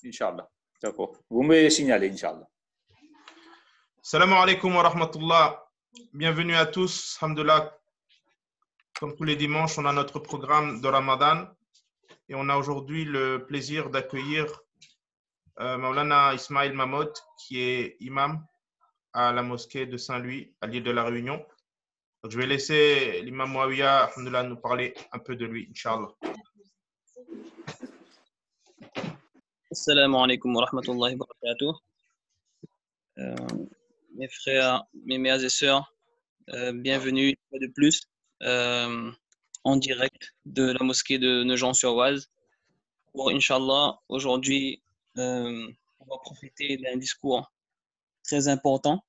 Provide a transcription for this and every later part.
Inch'Allah. D'accord. Vous me signalez, Inch'Allah. Salam alaikum wa rahmatullah. Bienvenue à tous. Alhamdulillah. Comme tous les dimanches, on a notre programme de Ramadan et on a aujourd'hui le plaisir d'accueillir Maulana Ismail Mahmoud, qui est imam à la mosquée de Saint-Louis, à l'île de la Réunion. Donc, je vais laisser l'imam Mouawiya, alhamdulillah, nous parler un peu de lui, Inch'Allah. Assalamu alaikum wa rahmatullahi wa barakatuh. Mes frères, mes mères et sœurs, bienvenue une fois de plus en direct de la mosquée de Nogent-sur-Oise. Pour Inch'Allah, aujourd'hui, on va profiter d'un discours très important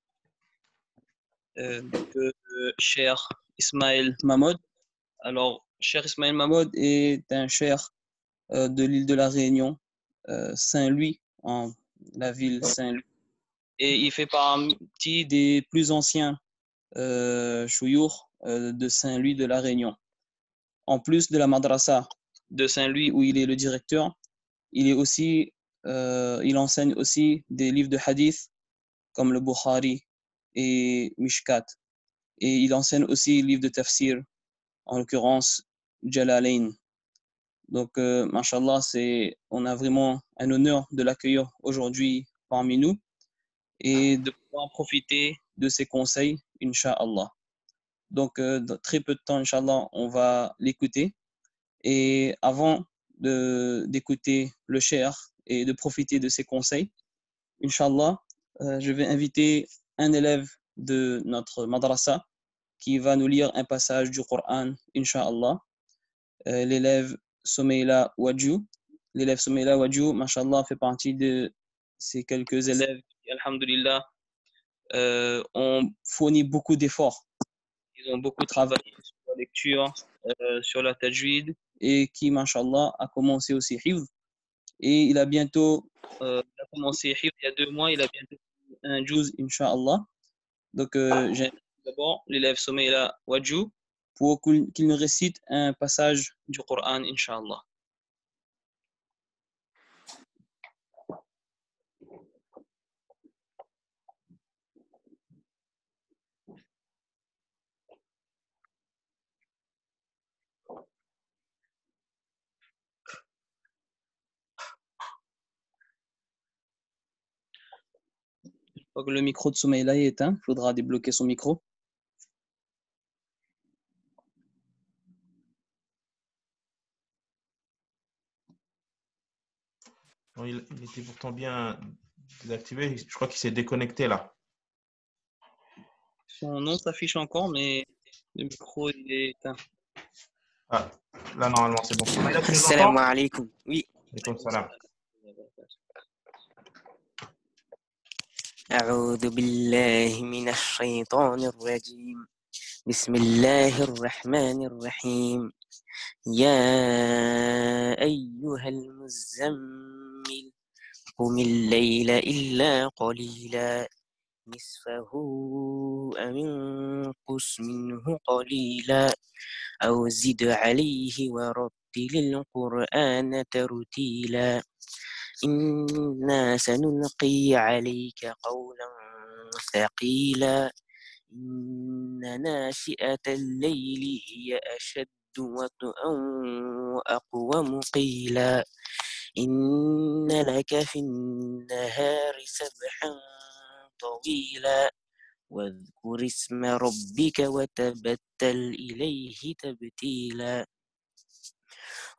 de Cheikh Ismail Mahmoud. Alors, Cheikh Ismail Mahmoud est un cheikh de l'île de la Réunion, Saint-Louis, en la ville Saint-Louis. Et il fait partie des plus anciens chouyours de Saint-Louis de la Réunion. En plus de la madrasa de Saint-Louis où il est le directeur, il enseigne aussi des livres de hadith comme le Bukhari et Mishkat. Et il enseigne aussi les livres de tafsir, en l'occurrence Jalalain. Donc, mashallah, on a vraiment un honneur de l'accueillir aujourd'hui parmi nous et de pouvoir profiter de ses conseils, Inch'Allah. Donc, dans très peu de temps, Inch'Allah, on va l'écouter. Et avant d'écouter le cheikh et de profiter de ses conseils, Inch'Allah, je vais inviter un élève de notre madrasa qui va nous lire un passage du Coran, Inch'Allah. L'élève Soumeila Wadjou. L'élève Soumeila Wadjou, mashallah, fait partie de ces quelques élèves qui, alhamdulillah, ont fourni beaucoup d'efforts. Ils ont beaucoup travaillé sur la lecture, sur la tajwid, et qui, mashallah, a commencé aussi Hifz. Et il a commencé Hifz il y a 2 mois, il a bientôt un juz, Inch'Allah. Donc, j'invite d'abord l'élève Soumeila Wadjou pour qu'il nous récite un passage du Coran, Inch'Allah. Je crois que le micro de Soumeila est éteint, il faudra débloquer son micro. Il était pourtant bien désactivé. Je crois qu'il s'est déconnecté là. Son nom s'affiche encore, mais le micro il est éteint. Ah, là, normalement, c'est bon. Assalamu alaikum. Oui. Alaikum salam. أعوذ بالله من الشيطان الرجيم. بسم الله الرحمن الرحيم. يا أيها المزمل قم الليل إلا قليلا نصفه أو انقص منه قليلا أو زد عليه ورتل القرآن ترتيلا إنا سنلقي عليك قولا ثقيلا إن ناشئة الليل هي أشد وطئا وأقوم قيلا إن لك في النهار سبحا طويلا واذكر اسم ربك وتبتل إليه تبتيلا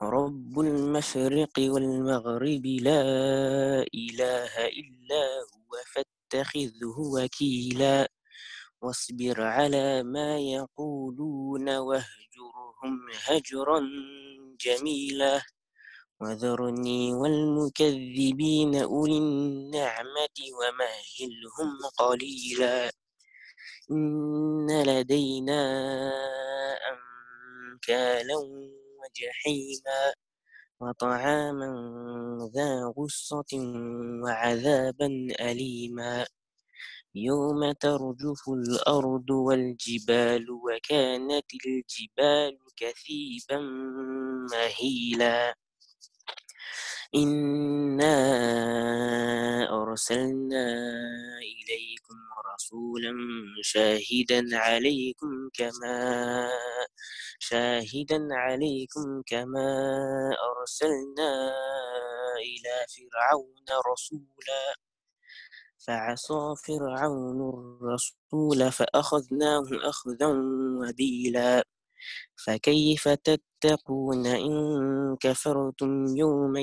رب المشرق والمغرب لا إله إلا هو فاتخذه وكيلا واصبر على ما يقولون واهجرهم هجرا جميلا وذرني والمكذبين أولي النعمة ومهلهم قليلا إن لدينا أنكالا وجحيما وطعاما ذا غصة وعذابا أليما يوم ترجف الأرض والجبال وكانت الجبال كثيبا مهيلا إنا أرسلنا إليكم رسولا شاهدا عليكم كما أرسلنا إلى فرعون رسولا فعصى فرعون الرسول فأخذناه أخذا وبيلا فكيف تتقون إن كفرتم يوما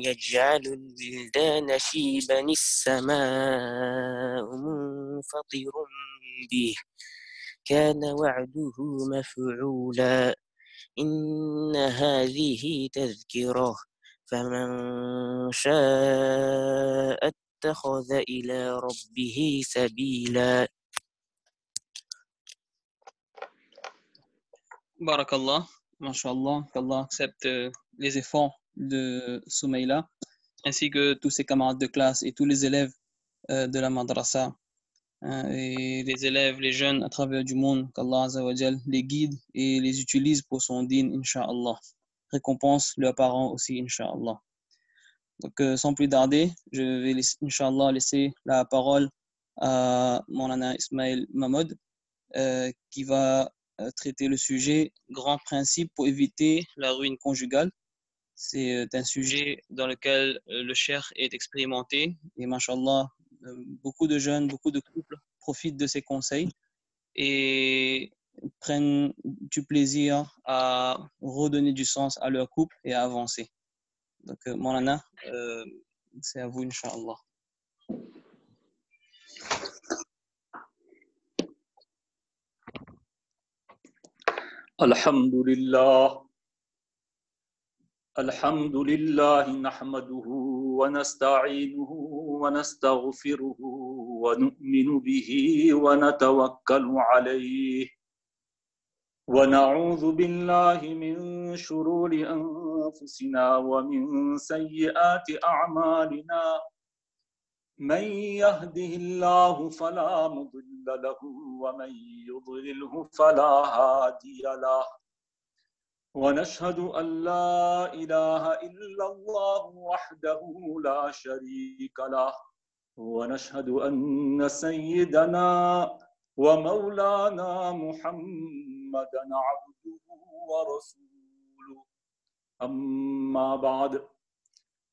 يجعل الولدان شيبا السماء منفطر به كان وعده مفعولا إن هذه تذكرة فمن شاء اتخذ إلى ربه سبيلا. Barakallah, Masha'Allah, qu'Allah accepte les efforts de Soumaïla, ainsi que tous ses camarades de classe et tous les élèves de la madrasa, et les élèves, les jeunes à travers du monde, qu'Allah Azza wa Jal les guide et les utilise pour son din, Inch'Allah. Récompense leurs parents aussi, Inch'Allah. Donc, sans plus tarder, je vais, Inch'Allah, laisser la parole à Maulana Ismail Mahmoud, qui va traiter le sujet grand principe pour éviter la ruine conjugale. C'est un sujet dans lequel le cheikh est expérimenté et mashallah, beaucoup de jeunes, beaucoup de couples profitent de ses conseils et prennent du plaisir à redonner du sens à leur couple et à avancer. Donc, Maulana, c'est à vous, Inch'Allah. الحمد لله نحمده ونستعينه ونستغفره ونؤمن به ونتوكل عليه ونعوذ بالله من شرور أنفسنا ومن سيئات أعمالنا من يهده الله فلا مضل له ومن يضلله فلا هادي له ونشهد أن لا إله إلا الله وحده لا شريك له ونشهد أن سيدنا ومولانا محمدا عبده ورسوله أما بعد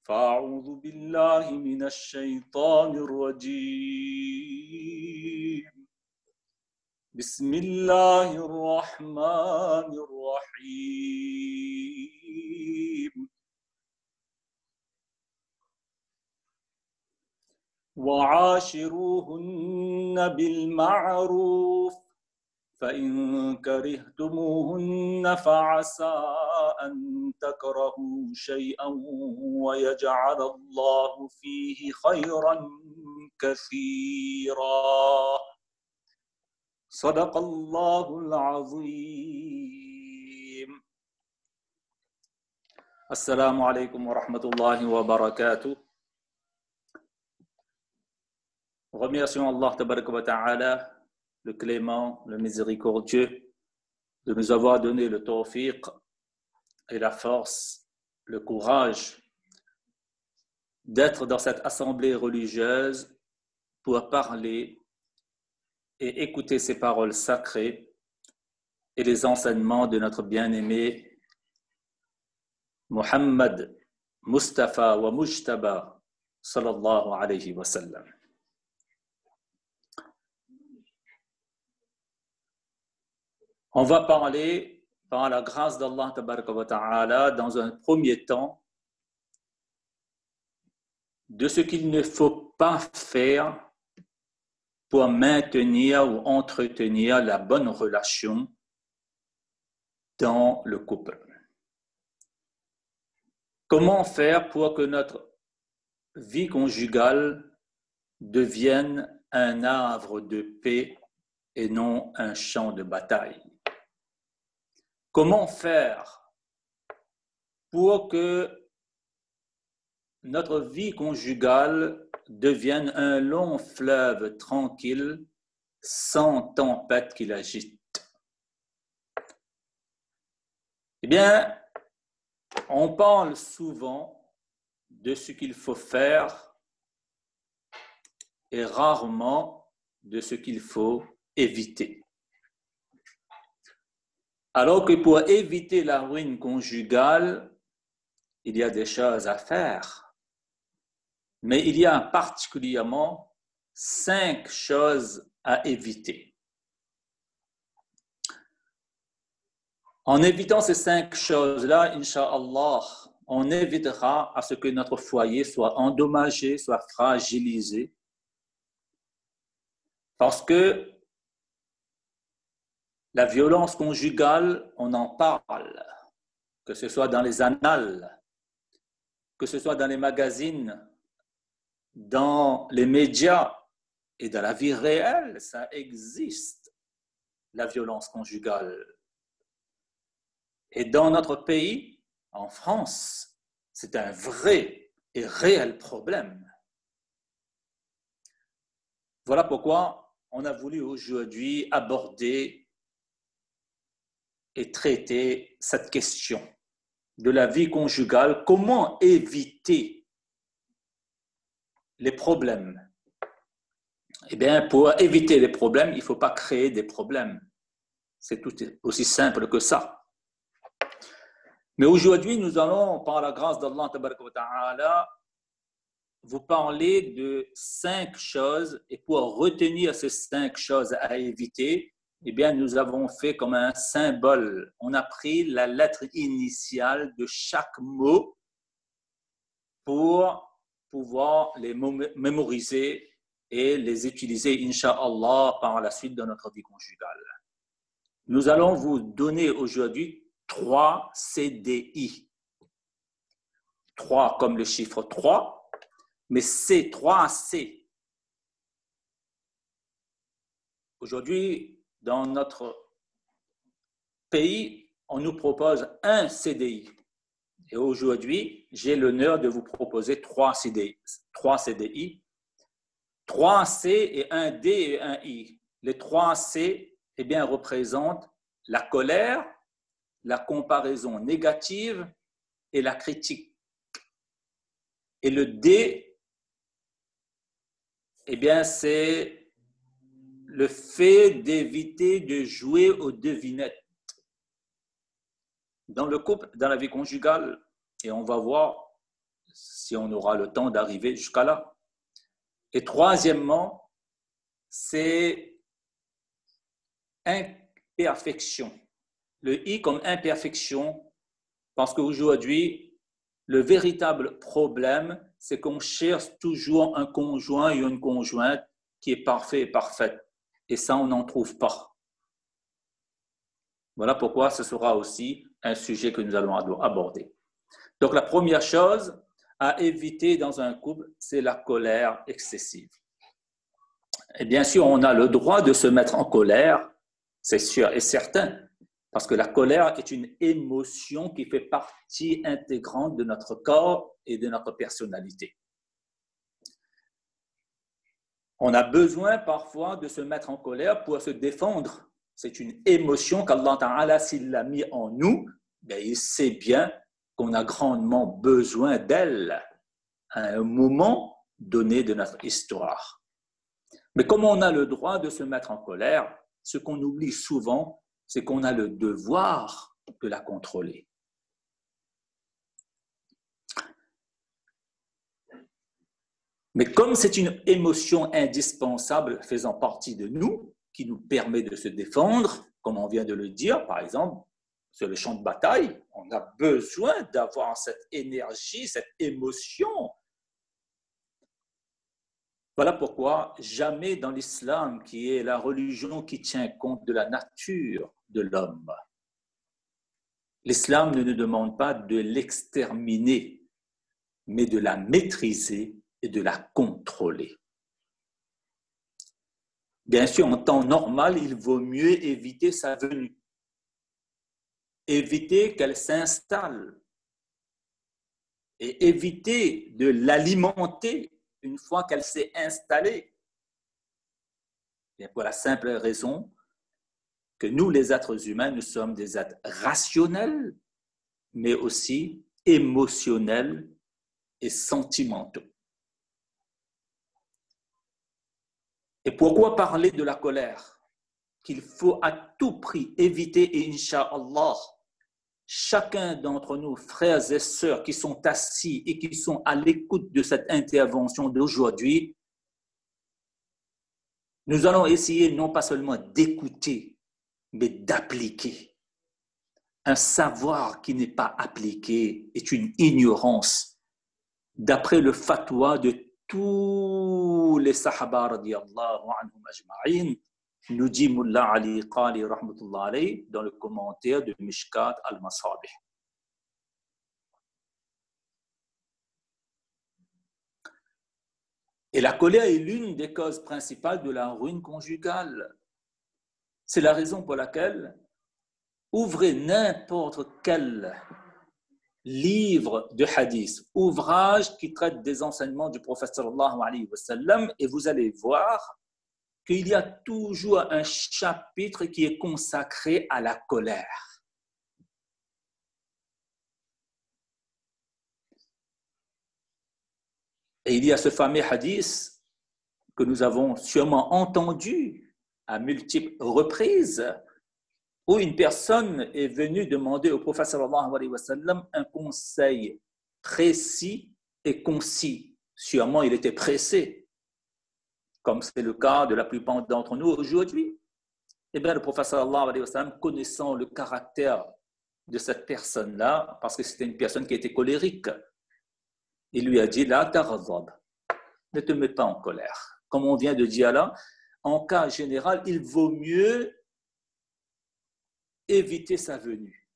فأعوذ بالله من الشيطان الرجيم بسم الله الرحمن الرحيم وعاشروهن بالمعروف فإن كرهتموهن فعسى أن تكرهوا شيئا ويجعل الله فيه خيرا كثيرا صدق الله العظيم. السلام عليكم ورحمة الله وبركاته. Remercions Allah tabaraka wa ta'ala, le clément, le miséricordieux, de nous avoir donné le tawfiq et la force, le courage d'être dans cette assemblée religieuse pour parler et écouter ces paroles sacrées et les enseignements de notre bien-aimé Muhammad Mustafa wa Mujtaba sallallahu alayhi wa sallam. On va parler, par la grâce d'Allah tabaraka wa ta'ala, dans un premier temps, de ce qu'il ne faut pas faire pour maintenir ou entretenir la bonne relation dans le couple. Comment faire pour que notre vie conjugale devienne un havre de paix et non un champ de bataille? Comment faire pour que notre vie conjugale devienne un long fleuve tranquille, sans tempête qui l'agite? Eh bien, on parle souvent de ce qu'il faut faire et rarement de ce qu'il faut éviter. Alors que pour éviter la ruine conjugale, il y a des choses à faire. Mais il y a particulièrement 5 choses à éviter. En évitant ces 5 choses-là, Inch'Allah, on évitera à ce que notre foyer soit endommagé, soit fragilisé. Parce que la violence conjugale, on en parle, que ce soit dans les annales, que ce soit dans les magazines, dans les médias et dans la vie réelle, ça existe, la violence conjugale. Et dans notre pays, en France, c'est un vrai et réel problème. Voilà pourquoi on a voulu aujourd'hui aborder et traiter cette question de la vie conjugale. Comment éviter les problèmes? Eh bien, pour éviter les problèmes, il ne faut pas créer des problèmes. C'est tout aussi simple que ça. Mais aujourd'hui, nous allons, par la grâce d'Allah, vous parler de 5 choses. Et pour retenir ces 5 choses à éviter, eh bien, nous avons fait comme un symbole. On a pris la lettre initiale de chaque mot pour pouvoir les mémoriser et les utiliser, Inch'Allah, par la suite de notre vie conjugale. Nous allons vous donner aujourd'hui 3 CDI. 3 comme le chiffre 3, mais c'est 3C. Aujourd'hui, dans notre pays, on nous propose un CDI. Et aujourd'hui, j'ai l'honneur de vous proposer 3 CDI. 3 CDI. 3C et un D et un I. Les 3C, eh bien, représentent la colère, la comparaison négative et la critique. Et le D, eh bien, c'est le fait d'éviter de jouer aux devinettes. Dans le couple, dans la vie conjugale, et on va voir si on aura le temps d'arriver jusqu'à là. Et troisièmement, c'est imperfection. Le I comme imperfection, parce qu'aujourd'hui, le véritable problème, c'est qu'on cherche toujours un conjoint et une conjointe qui est parfait et parfaite. Et ça, on n'en trouve pas. Voilà pourquoi ce sera aussi un sujet que nous allons aborder. Donc, la première chose à éviter dans un couple, c'est la colère excessive. Et bien sûr, on a le droit de se mettre en colère, c'est sûr et certain, parce que la colère est une émotion qui fait partie intégrante de notre corps et de notre personnalité. On a besoin parfois de se mettre en colère pour se défendre. C'est une émotion qu'Allah Ta'ala, s'il l'a mis en nous, bien, il sait bien qu'on a grandement besoin d'elle à un moment donné de notre histoire. Mais comme on a le droit de se mettre en colère, ce qu'on oublie souvent, c'est qu'on a le devoir de la contrôler. Mais comme c'est une émotion indispensable faisant partie de nous, qui nous permet de se défendre, comme on vient de le dire, par exemple, sur le champ de bataille, on a besoin d'avoir cette énergie, cette émotion. Voilà pourquoi jamais dans l'islam, qui est la religion qui tient compte de la nature de l'homme, l'islam ne nous demande pas de l'exterminer, mais de la maîtriser et de la contrôler. Bien sûr, en temps normal, il vaut mieux éviter sa venue, éviter qu'elle s'installe et éviter de l'alimenter une fois qu'elle s'est installée. Et pour la simple raison que nous, les êtres humains, nous sommes des êtres rationnels, mais aussi émotionnels et sentimentaux. Et pourquoi parler de la colère? Qu'il faut à tout prix éviter, et Inch'Allah, chacun d'entre nous, frères et sœurs qui sont assis et qui sont à l'écoute de cette intervention d'aujourd'hui, nous allons essayer non pas seulement d'écouter, mais d'appliquer. Un savoir qui n'est pas appliqué est une ignorance. D'après le fatwa de tous les sahaba radiyallahu anhum ajma'in, nous dit Mullah Ali Qali rahmatullah alayhi dans le commentaire de Mishkat al-Masabih. Et la colère est l'une des causes principales de la ruine conjugale. C'est la raison pour laquelle ouvrez n'importe quel livre de hadith, ouvrage qui traite des enseignements du prophète sallallahu alayhi wa sallam, et vous allez voir qu'il y a toujours un chapitre qui est consacré à la colère. Et il y a ce fameux hadith que nous avons sûrement entendu à multiples reprises, où une personne est venue demander au prophète sallallahu alayhi wa sallam un conseil précis et concis. Sûrement, il était pressé, comme c'est le cas de la plupart d'entre nous aujourd'hui. Eh bien, le prophète sallallahu alayhi wa sallam, connaissant le caractère de cette personne-là, parce que c'était une personne qui était colérique, il lui a dit « La taghadab » ne te mets pas en colère. Comme on vient de dire là, en cas général, il vaut mieux éviter sa venue,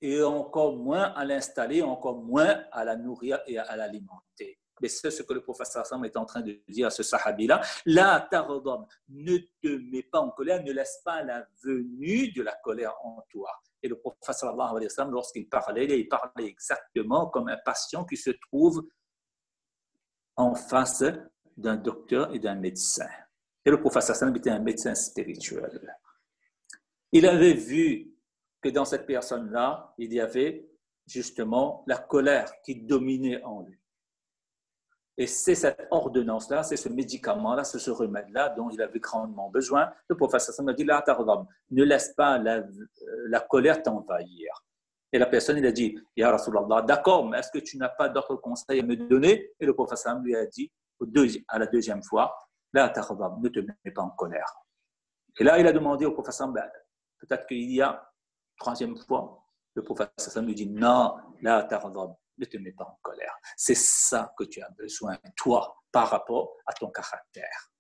et encore moins à l'installer, encore moins à la nourrir et à l'alimenter. Mais c'est ce que le prophète sallam est en train de dire à ce sahabi-là. La taghadab, ne te mets pas en colère, ne laisse pas la venue de la colère en toi. Et le prophète sallallahu alayhi wa sallam, lorsqu'il parlait exactement comme un patient qui se trouve en face d'un docteur et d'un médecin. Et le prophète sallallahu alayhi wa sallam était un médecin spirituel. Il avait vu que dans cette personne-là, il y avait justement la colère qui dominait en lui. Et c'est cette ordonnance-là, c'est ce médicament-là, c'est ce remède-là dont il avait grandement besoin. Le prophète sallallahu alayhi wa sallam a dit, ne laisse pas la colère t'envahir. Et la personne, il a dit, Ya Rasulallah, d'accord, mais est-ce que tu n'as pas d'autres conseils à me donner? Et le prophète sallallahu alayhi wa sallam lui a dit, à la deuxième fois, la taghadab, ne te mets pas en colère. Et là, il a demandé au prophète sallallahu alayhi wa sallam, peut-être qu'il y a troisième fois, le prophète sallallahu alayhi wa sallam lui dit, non, la taghadab, ne te mets pas en colère. C'est ça que tu as besoin, toi, par rapport à ton caractère.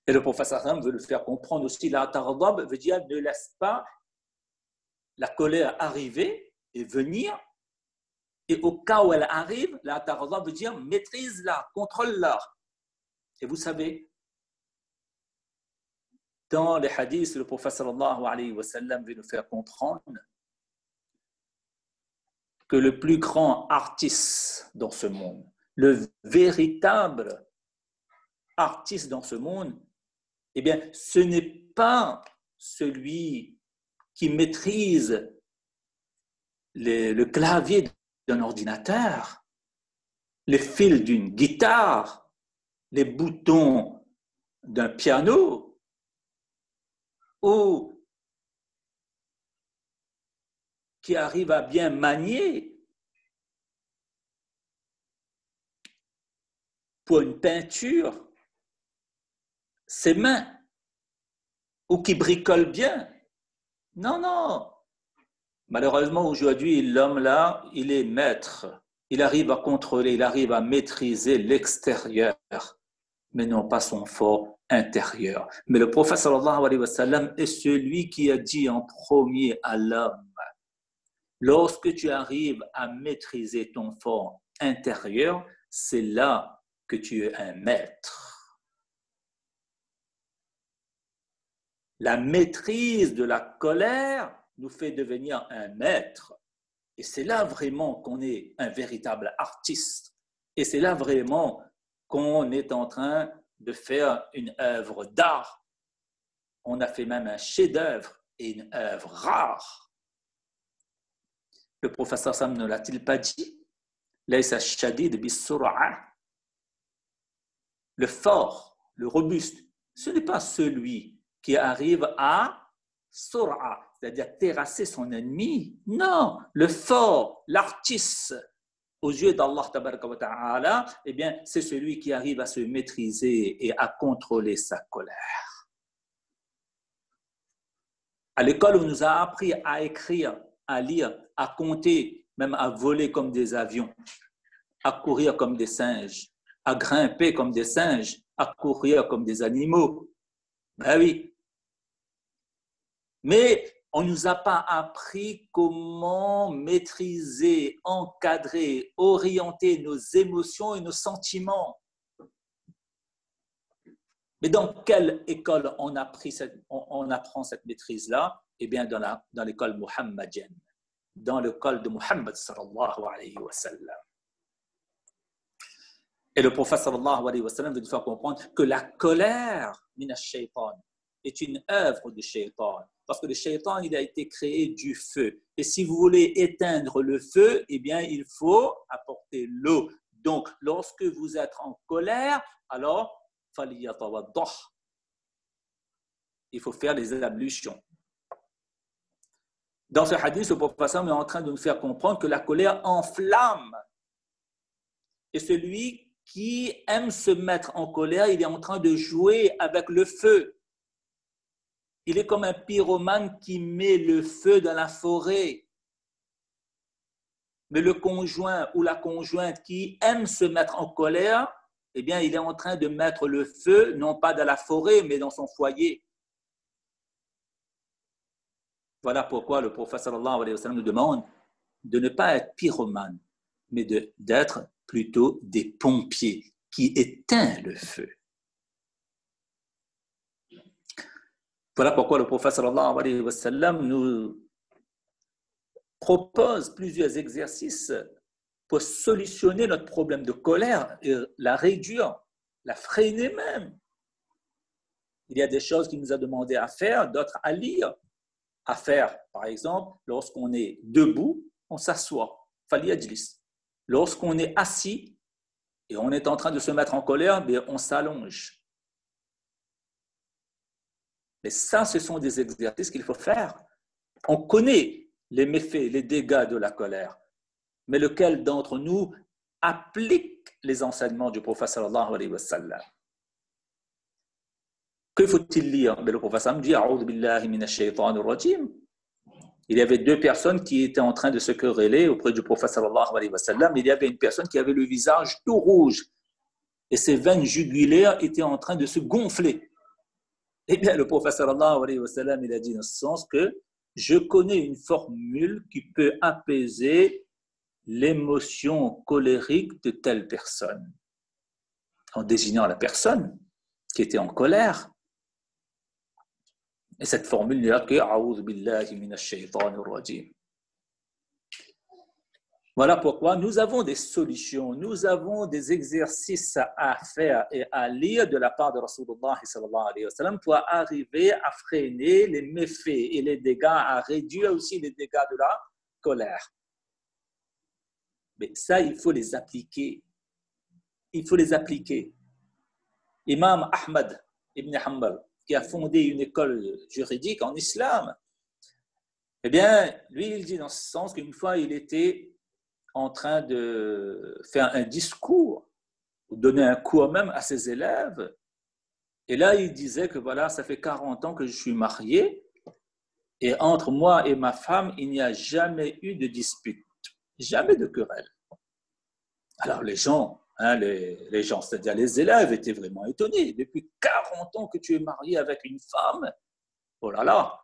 Et le prophète sallallahu alayhi wa sallam veut le faire comprendre aussi, la taghadab veut dire ne laisse pas la colère arriver et venir, et au cas où elle arrive, la taghadab veut dire maîtrise-la, contrôle-la. Et vous savez, dans les hadiths, le prophète sallallahu alayhi wa sallam veut nous faire comprendre que le plus grand artiste dans ce monde, le véritable artiste dans ce monde, eh bien, ce n'est pas celui qui maîtrise le clavier d'un ordinateur, les fils d'une guitare, les boutons d'un piano, ou qui arrive à bien manier pour une peinture ses mains, ou qui bricole bien. Non, non. Malheureusement, aujourd'hui, l'homme-là, il est maître. Il arrive à contrôler, il arrive à maîtriser l'extérieur, mais non pas son fort intérieur. Mais le prophète sallallahu alayhi wa sallam est celui qui a dit en premier à l'homme, lorsque tu arrives à maîtriser ton fort intérieur, c'est là que tu es un maître. La maîtrise de la colère nous fait devenir un maître. Et c'est là vraiment qu'on est un véritable artiste. Et c'est là vraiment qu'on est en train de faire une œuvre d'art. On a fait même un chef-d'œuvre et une œuvre rare. Le professeur Sam ne l'a-t-il pas dit? Laysa shadid bis-sur'a. le fort, le robuste, ce n'est pas celui qui arrive à sur'a, c'est-à-dire terrasser son ennemi. Non, le fort, l'artiste, aux yeux d'Allah tabaraka wa ta'ala, eh bien, c'est celui qui arrive à se maîtriser et à contrôler sa colère. À l'école, on nous a appris à écrire, à lire, à compter, même à voler comme des avions, à courir comme des singes, à grimper comme des singes, à courir comme des animaux. Ben oui. Mais on ne nous a pas appris comment maîtriser, encadrer, orienter nos émotions et nos sentiments. Mais dans quelle école on apprend cette maîtrise-là? Eh bien, dans l'école muhammadienne, dans l'école de Muhammad sallallahu alayhi wa sallam. Et le prophète sallallahu alayhi wa sallam veut nous faire comprendre que la colère min ash-shaytan est une œuvre du shaytan. Parce que le shaytan, il a été créé du feu. Et si vous voulez éteindre le feu, eh bien, il faut apporter l'eau. Donc, lorsque vous êtes en colère, alors, il faut faire les ablutions. Dans ce hadith, le professeur est en train de nous faire comprendre que la colère enflamme. Et celui qui aime se mettre en colère, il est en train de jouer avec le feu. Il est comme un pyromane qui met le feu dans la forêt. Mais le conjoint ou la conjointe qui aime se mettre en colère, eh bien, il est en train de mettre le feu, non pas dans la forêt, mais dans son foyer. Voilà pourquoi le prophète sallallahu alayhi wa sallam nous demande de ne pas être pyromane, mais d'être plutôt des pompiers qui éteignent le feu. Voilà pourquoi le prophète sallallahu alayhi wa sallam nous propose plusieurs exercices pour solutionner notre problème de colère et la réduire, la freiner même. Il y a des choses qu'il nous a demandé à faire, d'autres à lire. À faire, par exemple, lorsqu'on est debout, on s'assoit. Faliyajlis. Lorsqu'on est assis et on est en train de se mettre en colère, bien, on s'allonge. Mais ça, ce sont des exercices qu'il faut faire. On connaît les méfaits, les dégâts de la colère. Mais lequel d'entre nous applique les enseignements du prophète sallallahu alayhi wa sallam? Que faut-il lire? Mais le prophète me dit A'udhu billahi minash shaytanir rajim. Il y avait deux personnes qui étaient en train de se quereller auprès du prophète sallallahu alayhi wa sallam. Il y avait une personne qui avait le visage tout rouge et ses veines jugulaires étaient en train de se gonfler. Eh bien, le prophète sallallahu alayhi wa sallam, il a dit dans ce sens que je connais une formule qui peut apaiser l'émotion colérique de telle personne, en désignant la personne qui était en colère. Et cette formule n'est que A'udhu billahi minash shaytanir rajim. Voilà pourquoi nous avons des solutions, nous avons des exercices à faire et à lire de la part de Rasulullah sallallahu alayhi wa sallam pour arriver à freiner les méfaits et les dégâts, à réduire aussi les dégâts de la colère. Mais ça, il faut les appliquer. Il faut les appliquer. Imam Ahmad ibn Hanbal, qui a fondé une école juridique en islam, eh bien, lui, il dit dans ce sens qu'une fois, il était en train de faire un discours, ou donner un cours même à ses élèves, et là, il disait que voilà, ça fait 40 ans que je suis marié, et entre moi et ma femme, il n'y a jamais eu de dispute, jamais de querelle. Alors les gens, c'est-à-dire les élèves, étaient vraiment étonnés. Depuis 40 ans que tu es marié avec une femme, oh là là,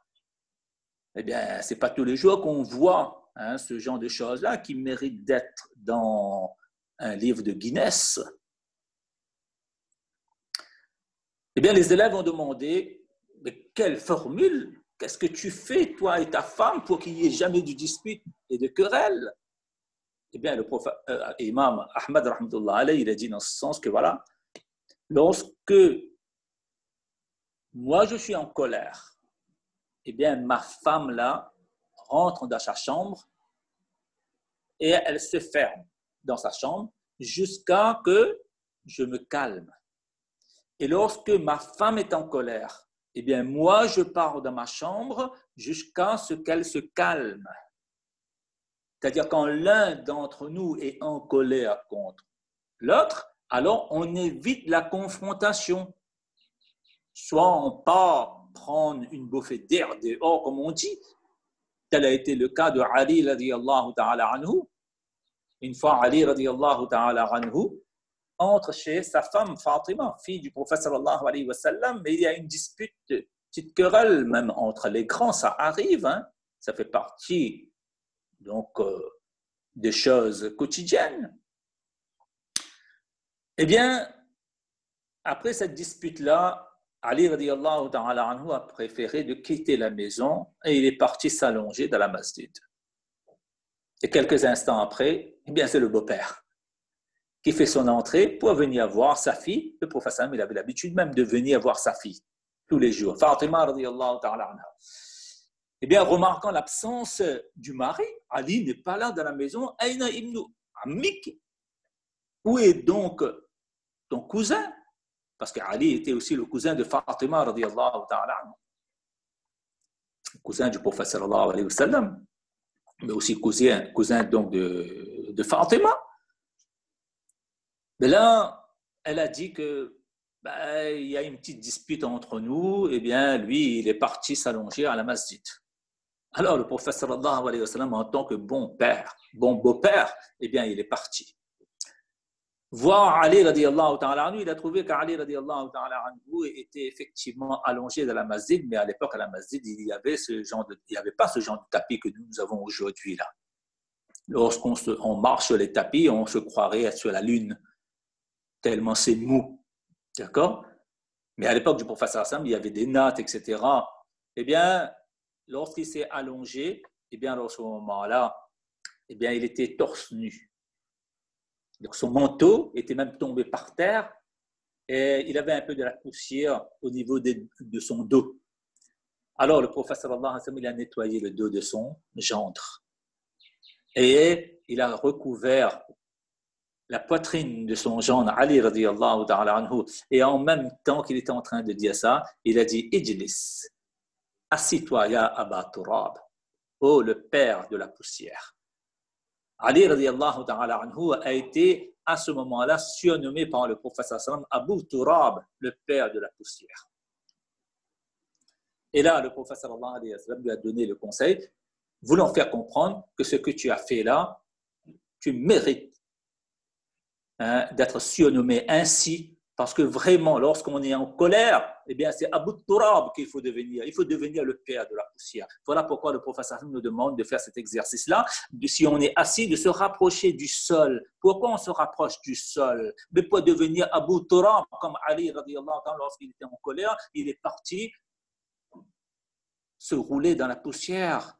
eh bien, ce n'est pas tous les jours qu'on voit ce genre de choses-là qui méritent d'être dans un livre de Guinness. Eh bien, les élèves ont demandé, mais quelle formule? Qu'est-ce que tu fais, toi et ta femme, pour qu'il n'y ait jamais de dispute et de querelle? Eh bien, le prophète, Imam Ahmad, rahmatullah alayhi, il a dit dans ce sens que voilà, lorsque moi je suis en colère, eh bien, ma femme là rentre dans sa chambre et elle se ferme dans sa chambre jusqu'à que je me calme. Et lorsque ma femme est en colère, eh bien, moi, je pars dans ma chambre jusqu'à ce qu'elle se calme. C'est-à-dire quand l'un d'entre nous est en colère contre l'autre, alors on évite la confrontation. Soit on part prendre une bouffée d'air dehors, comme on dit. Tel a été le cas de Ali radiyallahu ta'ala anhu. Une fois, Ali radiyallahu ta'ala anhu entre chez sa femme Fatima, fille du prophète sallallahu alayhi wa sallam, mais il y a une dispute, une petite querelle même entre les grands, ça arrive, hein? Ça fait partie donc des choses quotidiennes. Eh bien, après cette dispute-là, Ali radiyallahu ta'ala anhu a préféré de quitter la maison et il est parti s'allonger dans la masjid. Et quelques instants après, eh bien, c'est le beau-père qui fait son entrée pour venir voir sa fille. Le prophète il avait l'habitude même de venir voir sa fille tous les jours. Fatima radiyallahu ta'ala anha. Eh bien, remarquant l'absence du mari, Ali n'est pas là dans la maison. Aïna ibn Ammik. Où est donc ton cousin? Parce qu'Ali était aussi le cousin de Fatima radiyallahu ta'ala anha. Cousin du prophète sallallahu alayhi wa sallam, mais aussi cousin donc de Fatima. Mais là, elle a dit que il y a une petite dispute entre nous. Eh bien, lui, il est parti s'allonger à la masjid. Alors, le prophète sallallahu alayhi wa sallam, en tant que bon père, bon beau-père, eh bien, il est parti. Voir Ali radiyallahu ta'ala anhu, il a trouvé qu'Ali radiyallahu ta'ala anhu était effectivement allongé dans la masjid, mais à l'époque, à la masjid, il n'y avait pas ce genre de tapis que nous avons aujourd'hui là. Lorsqu'on marche sur les tapis, on se croirait être sur la lune, tellement c'est mou. D'accord? Mais à l'époque du prophète sallallahu alayhi wa sallam, il y avait des nattes, etc. Eh bien, lorsqu'il s'est allongé, eh bien, à ce moment-là, eh bien, il était torse nu. Donc, son manteau était même tombé par terre et il avait un peu de la poussière au niveau de son dos. Alors, le prophète sallallahu alayhi wa sallam, il a nettoyé le dos de son gendre et il a recouvert la poitrine de son gendre, Ali radiyallahu ta'ala anhu, et en même temps qu'il était en train de dire ça, il a dit « Ijlis, assis-toi ya Aba Turab, oh le père de la poussière ». Ali radiyallahu ta'ala anhu a été à ce moment-là surnommé par le prophète sallam Abu Turab, le père de la poussière. Et là, le prophète sallallahu alayhi wa sallam lui a donné le conseil, voulant faire comprendre que ce que tu as fait là, tu mérites d'être surnommé ainsi, parce que vraiment, lorsqu'on est en colère, eh bien, c'est Abu Turab qu'il faut devenir. Il faut devenir le père de la poussière. Voilà pourquoi le prophète nous demande de faire cet exercice-là. Si on est assis, de se rapprocher du sol. Pourquoi on se rapproche du sol? Mais pour devenir Abu Turab, comme Ali, radiyallahu anhu, lorsqu'il était en colère, il est parti se rouler dans la poussière.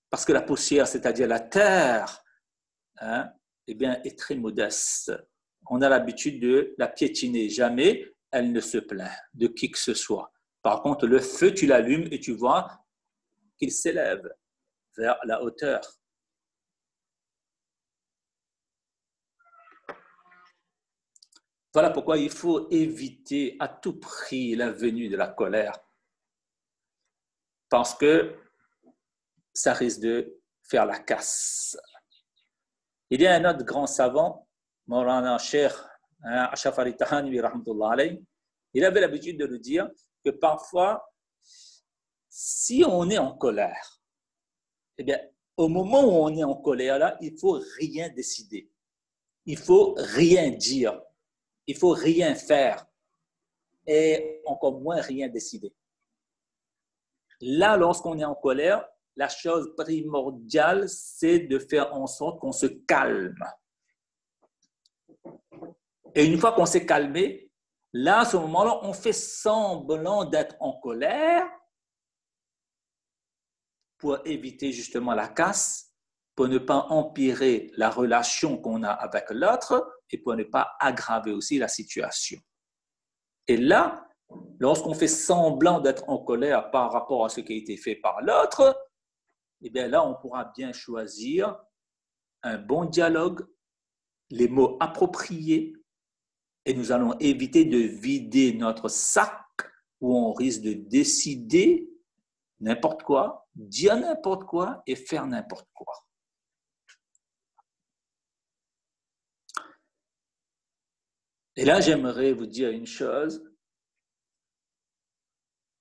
Parce que la poussière, c'est-à-dire la terre, eh bien, est très modeste. On a l'habitude de la piétiner. Jamais elle ne se plaint de qui que ce soit. Par contre, le feu, tu l'allumes et tu vois qu'il s'élève vers la hauteur. Voilà pourquoi il faut éviter à tout prix la venue de la colère. Parce que ça risque de faire la casse. Il y a un autre grand savant, Maulana Cheikh Ashraf Ali Tahanwi, rahmatullah alayhi, il avait l'habitude de nous dire que parfois, si on est en colère, eh bien, au moment où on est en colère, là, il ne faut rien décider. Il ne faut rien dire. Il ne faut rien faire. Et encore moins rien décider. Là, lorsqu'on est en colère, la chose primordiale, c'est de faire en sorte qu'on se calme. Et une fois qu'on s'est calmé, là, à ce moment-là, on fait semblant d'être en colère pour éviter justement la casse, pour ne pas empirer la relation qu'on a avec l'autre et pour ne pas aggraver aussi la situation. Et là, lorsqu'on fait semblant d'être en colère par rapport à ce qui a été fait par l'autre, eh bien là, on pourra bien choisir un bon dialogue, les mots appropriés Et nous allons éviter de vider notre sac où on risque de décider n'importe quoi, dire n'importe quoi et faire n'importe quoi. Et là, j'aimerais vous dire une chose.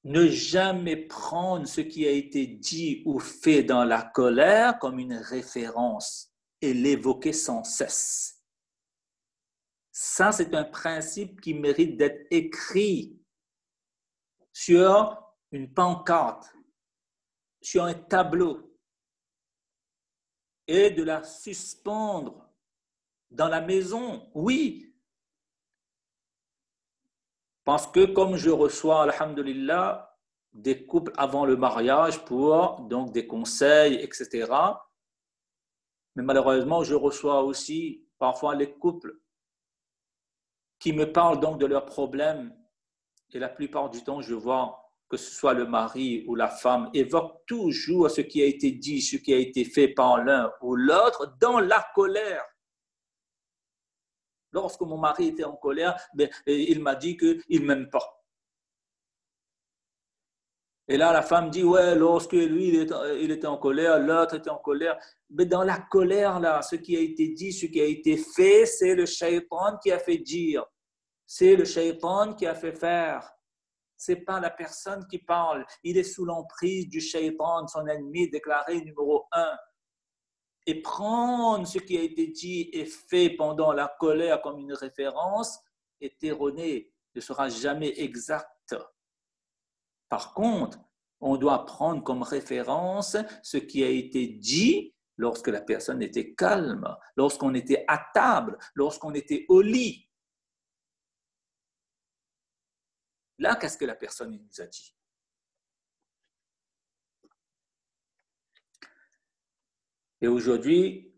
Ne jamais prendre ce qui a été dit ou fait dans la colère comme une référence et l'évoquer sans cesse. Ça, c'est un principe qui mérite d'être écrit sur une pancarte, sur un tableau, et de la suspendre dans la maison, oui. Parce que comme je reçois, alhamdulillah, des couples avant le mariage pour donc des conseils, etc. Mais malheureusement, je reçois aussi parfois les couples qui me parlent donc de leurs problèmes. Et la plupart du temps, je vois que ce soit le mari ou la femme évoque toujours ce qui a été dit, ce qui a été fait par l'un ou l'autre dans la colère. Lorsque mon mari était en colère, il m'a dit qu'il ne m'aime pas. Et là, la femme dit, ouais, lorsque lui, il était en colère, l'autre était en colère. Mais dans la colère, là, ce qui a été dit, ce qui a été fait, c'est le shaitan qui a fait dire. C'est le shaitan qui a fait faire. Ce n'est pas la personne qui parle. Il est sous l'emprise du shaitan, son ennemi déclaré numéro 1. Et prendre ce qui a été dit et fait pendant la colère comme une référence est erroné, ne sera jamais exact. Par contre, on doit prendre comme référence ce qui a été dit lorsque la personne était calme, lorsqu'on était à table, lorsqu'on était au lit. Là, qu'est-ce que la personne nous a dit? Et aujourd'hui,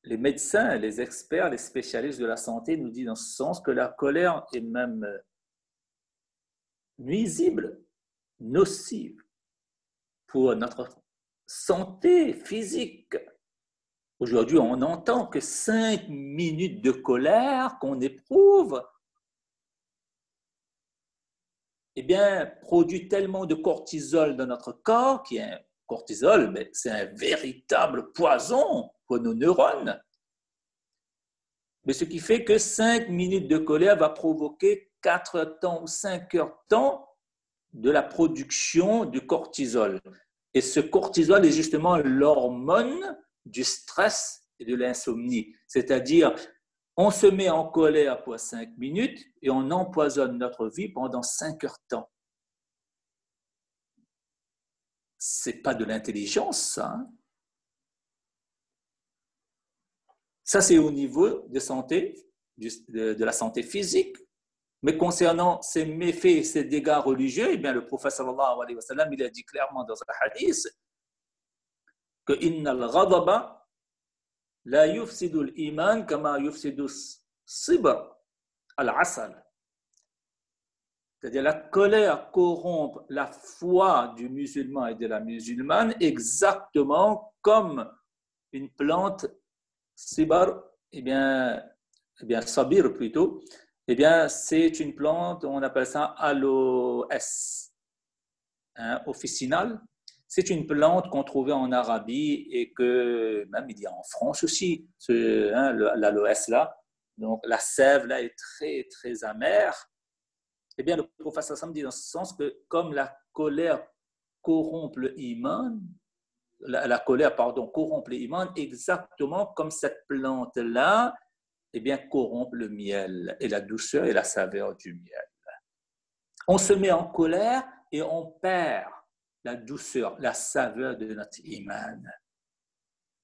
les médecins, les experts, les spécialistes de la santé nous disent dans ce sens que la colère est même nuisible, nocive pour notre santé physique. Aujourd'hui, on entend que 5 minutes de colère qu'on éprouve, eh bien, produit tellement de cortisol dans notre corps, qui est un cortisol, mais c'est un véritable poison pour nos neurones. Mais ce qui fait que 5 minutes de colère va provoquer 4 heures de temps ou 5 heures de temps de la production du cortisol. Et ce cortisol est justement l'hormone du stress et de l'insomnie. C'est-à-dire, on se met en colère pour 5 minutes et on empoisonne notre vie pendant 5 heures de temps. Ce n'est pas de l'intelligence, ça. Hein? Ça, c'est au niveau de santé, de la santé physique. Mais concernant ces méfaits et ces dégâts religieux, eh bien, le prophète sallallahu alayhi wa sallam, il a dit clairement dans un hadith que « Inna al-ghadaba la yufsidu al-iman kama yufsidu sibr al-asal » C'est-à-dire la colère corrompt la foi du musulman et de la musulmane exactement comme une plante sibar, sabir plutôt, c'est une plante, on appelle ça aloès, officinale. C'est une plante qu'on trouvait en Arabie et que même il y a en France aussi, l'aloès là. Donc la sève là est très très amère. Eh bien, le prophète Sassam dit dans ce sens que comme la colère corrompt le iman, corrompt le iman, exactement comme cette plante-là, eh bien, corrompt le miel et la douceur et la saveur du miel. On se met en colère et on perd la douceur, la saveur de notre iman.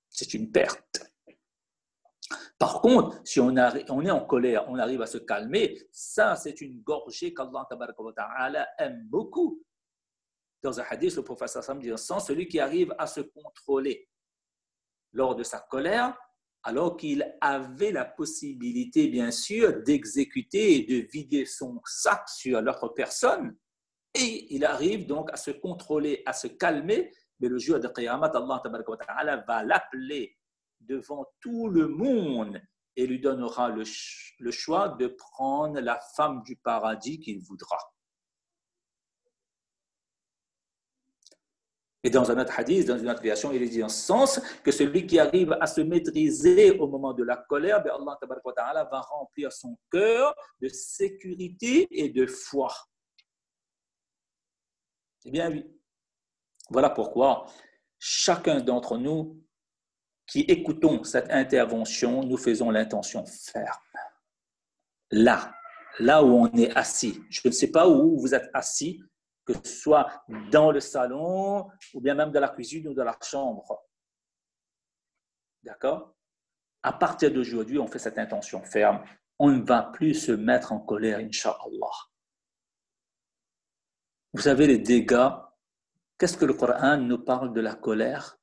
C'est une perte. Par contre, si on est en colère, on arrive à se calmer, ça c'est une gorgée qu'Allah Ta'ala aime beaucoup. Dans un hadith, le prophète sallam dit celui qui arrive à se contrôler lors de sa colère, alors qu'il avait la possibilité, bien sûr, d'exécuter et de vider son sac sur l'autre personne, et il arrive donc à se contrôler, à se calmer, mais le jour de Qiyamah, Allah Ta'ala va l'appeler devant tout le monde et lui donnera le choix de prendre la femme du paradis qu'il voudra. Et dans un autre hadith, dans une autre version, il est dit en ce sens que celui qui arrive à se maîtriser au moment de la colère, bien Allah tabaraka wa ta'ala va remplir son cœur de sécurité et de foi. Eh bien oui, voilà pourquoi chacun d'entre nous qui écoutons cette intervention, nous faisons l'intention ferme. Là où on est assis. Je ne sais pas où vous êtes assis, que ce soit dans le salon ou bien même dans la cuisine ou dans la chambre. D'accord? À partir d'aujourd'hui, on fait cette intention ferme. On ne va plus se mettre en colère, Inch'Allah. Vous savez les dégâts. Qu'est-ce que le Coran nous parle de la colère?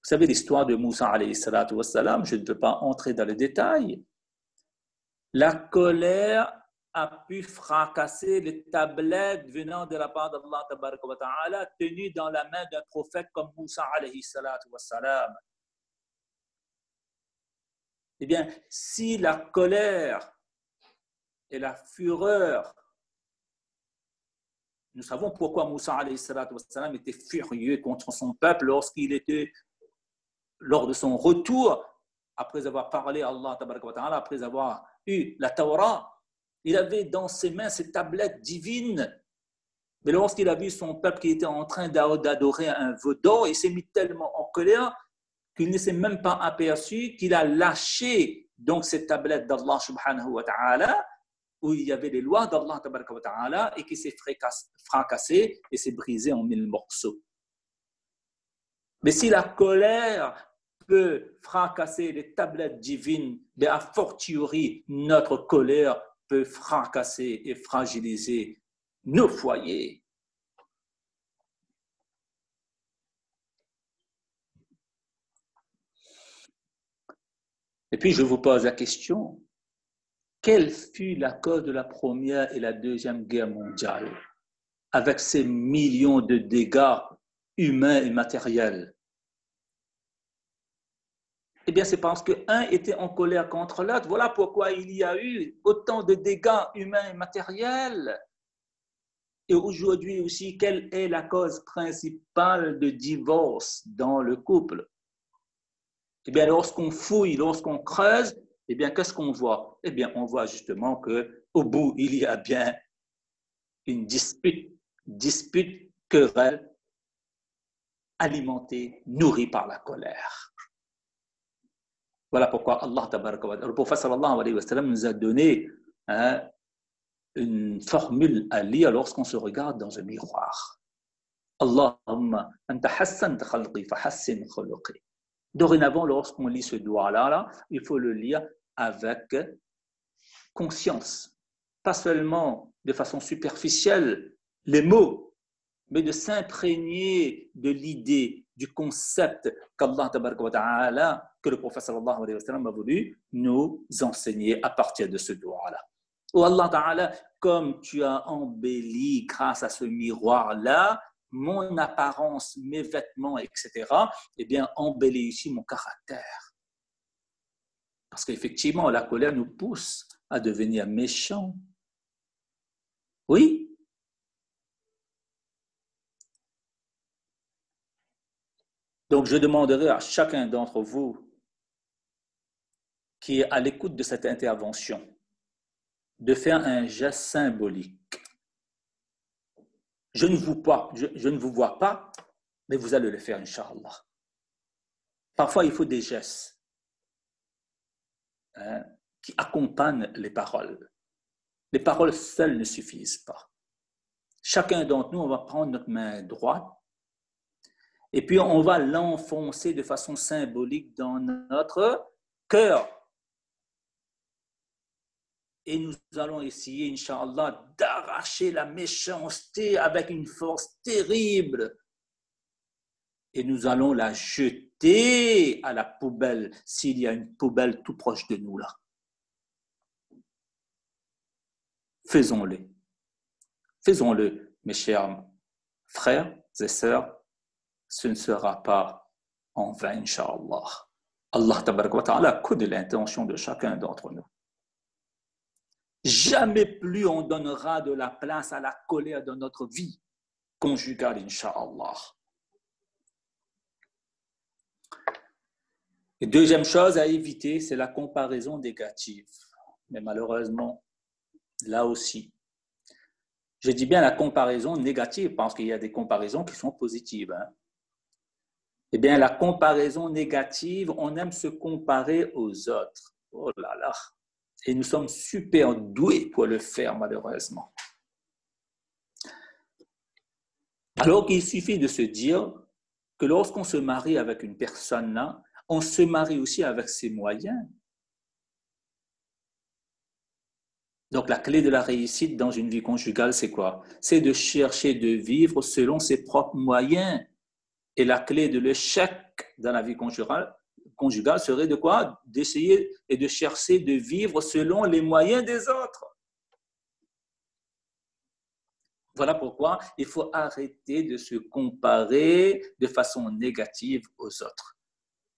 Vous savez l'histoire de Moussa alayhi salatu wassalam, je ne peux pas entrer dans les détails. La colère a pu fracasser les tablettes venant de la part d'Allah tabaraka wa ta'ala, tenues dans la main d'un prophète comme Moussa alayhi salatu wassalam. Eh bien, si la colère et la fureur, nous savons pourquoi Moussa alayhi salatu wassalam était furieux contre son peuple lorsqu'il était, lors de son retour, après avoir parlé à Allah tabaraka wa ta'ala, après avoir eu la Torah, il avait dans ses mains ces tablettes divines. Mais lorsqu'il a vu son peuple qui était en train d'adorer un veau d'or, il s'est mis tellement en colère qu'il ne s'est même pas aperçu qu'il a lâché donc ces tablettes d'Allah subhanahu wa ta'ala, où il y avait les lois d'Allah tabaraka wa ta'ala, et qui s'est fracassé et s'est brisé en 1000 morceaux. Mais si la colère peut fracasser les tablettes divines, mais a fortiori notre colère peut fracasser et fragiliser nos foyers. Et puis je vous pose la question, quelle fut la cause de la Première et la Deuxième Guerre mondiale avec ces millions de dégâts humains et matériels? Eh bien, c'est parce qu'un était en colère contre l'autre. Voilà pourquoi il y a eu autant de dégâts humains et matériels. Et aujourd'hui aussi, quelle est la cause principale de divorce dans le couple? Eh bien, lorsqu'on fouille, lorsqu'on creuse, eh bien, qu'est-ce qu'on voit? Eh bien, on voit justement qu'au bout, il y a bien une dispute, querelle, alimentée, nourrie par la colère. Voilà pourquoi Allah tabaraka wa ta'ala, le prophète sallallahu alayhi wa sallam nous a donné une formule à lire lorsqu'on se regarde dans un miroir. Allahumma anta hassanta khalqi fa hassin khuluqi. Dorénavant, lorsqu'on lit ce doigt-là, il faut le lire avec conscience, pas seulement de façon superficielle, les mots, mais de s'imprégner de l'idée, du concept qu'Allah tabaraka wa ta'ala, que le prophète sallallahu alayhi wa sallam a voulu nous enseigner à partir de ce doigt-là. Oh Allah ta'ala, comme tu as embelli grâce à ce miroir-là, mon apparence, mes vêtements, etc., eh bien, embellis ici mon caractère. Parce qu'effectivement, la colère nous pousse à devenir méchants. Oui. Donc, je demanderai à chacun d'entre vous qui est à l'écoute de cette intervention de faire un geste symbolique. Je ne vous vois pas, mais vous allez le faire, Inch'Allah. Parfois, il faut des gestes qui accompagnent les paroles. Les paroles seules ne suffisent pas. Chacun d'entre nous, on va prendre notre main droite et puis on va l'enfoncer de façon symbolique dans notre cœur. Et nous allons essayer, Inch'Allah, d'arracher la méchanceté avec une force terrible. Et nous allons la jeter à la poubelle, s'il y a une poubelle tout proche de nous là. Faisons-le. Faisons-le, mes chers frères et sœurs. Ce ne sera pas en vain, Inch'Allah. Allah tabaraka wa ta'ala connaît l'intention de chacun d'entre nous. Jamais plus on donnera de la place à la colère dans notre vie conjugale, Inch'Allah. Et deuxième chose à éviter, c'est la comparaison négative. Mais malheureusement, là aussi, je dis bien la comparaison négative parce qu'il y a des comparaisons qui sont positives. Eh bien, la comparaison négative, on aime se comparer aux autres. Oh là là. Et nous sommes super doués pour le faire, malheureusement. Alors qu'il suffit de se dire que lorsqu'on se marie avec une personne là, on se marie aussi avec ses moyens. Donc, la clé de la réussite dans une vie conjugale, c'est quoi? C'est de chercher de vivre selon ses propres moyens. Et la clé de l'échec dans la vie conjugale serait de quoi? D'essayer et de chercher de vivre selon les moyens des autres. Voilà pourquoi il faut arrêter de se comparer de façon négative aux autres.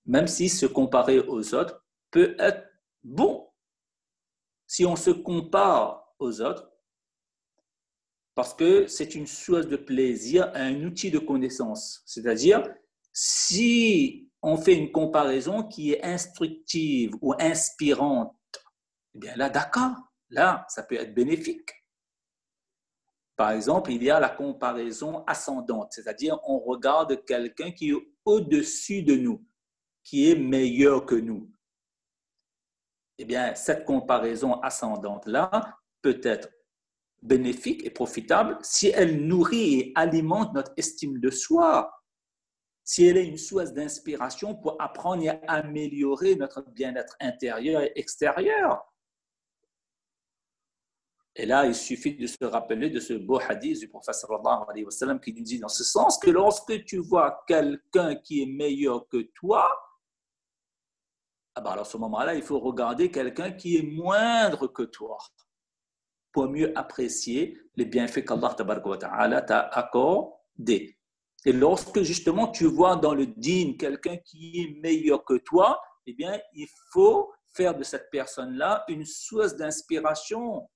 Même si se comparer aux autres peut être bon. Si on se compare aux autres, parce que c'est une source de plaisir, un outil de connaissance. C'est-à-dire, si on fait une comparaison qui est instructive ou inspirante, eh bien là, d'accord, là, ça peut être bénéfique. Par exemple, il y a la comparaison ascendante, c'est-à-dire on regarde quelqu'un qui est au-dessus de nous, qui est meilleur que nous. Eh bien, cette comparaison ascendante-là peut être bénéfique et profitable si elle nourrit et alimente notre estime de soi, si elle est une source d'inspiration pour apprendre et améliorer notre bien-être intérieur et extérieur. Et là, il suffit de se rappeler de ce beau hadith du prophète sallallahu alayhi wa sallam qui nous dit dans ce sens que lorsque tu vois quelqu'un qui est meilleur que toi, alors à ce moment-là, il faut regarder quelqu'un qui est moindre que toi pour mieux apprécier les bienfaits qu'Allah t'a accordés. Et lorsque justement tu vois dans le dîn quelqu'un qui est meilleur que toi, eh bien, il faut faire de cette personne-là une source d'inspiration.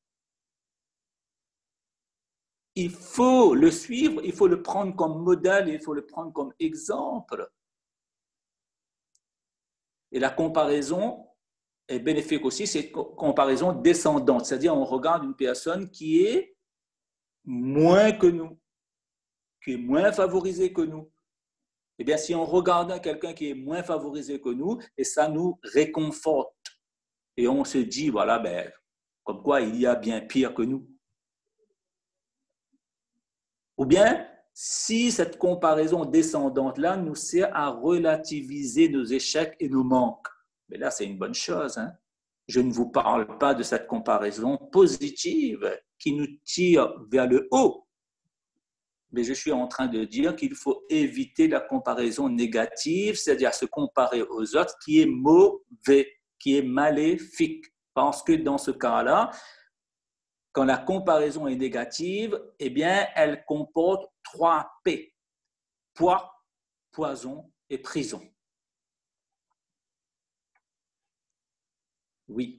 Il faut le suivre, il faut le prendre comme modèle, il faut le prendre comme exemple. Et la comparaison est bénéfique aussi, c'est une comparaison descendante, c'est-à-dire on regarde une personne qui est moins que nous, qui est moins favorisée que nous. Eh bien, si on regarde quelqu'un qui est moins favorisé que nous, et ça nous réconforte. Et on se dit, voilà, ben, comme quoi il y a bien pire que nous. Ou bien, si cette comparaison descendante-là nous sert à relativiser nos échecs et nos manques, mais là, c'est une bonne chose. Hein? Je ne vous parle pas de cette comparaison positive qui nous tire vers le haut. Mais je suis en train de dire qu'il faut éviter la comparaison négative, c'est-à-dire se comparer aux autres, qui est mauvais, qui est maléfique. Parce que dans ce cas-là, quand la comparaison est négative, eh bien, elle comporte 3 P. Poids, poison et prison. Oui.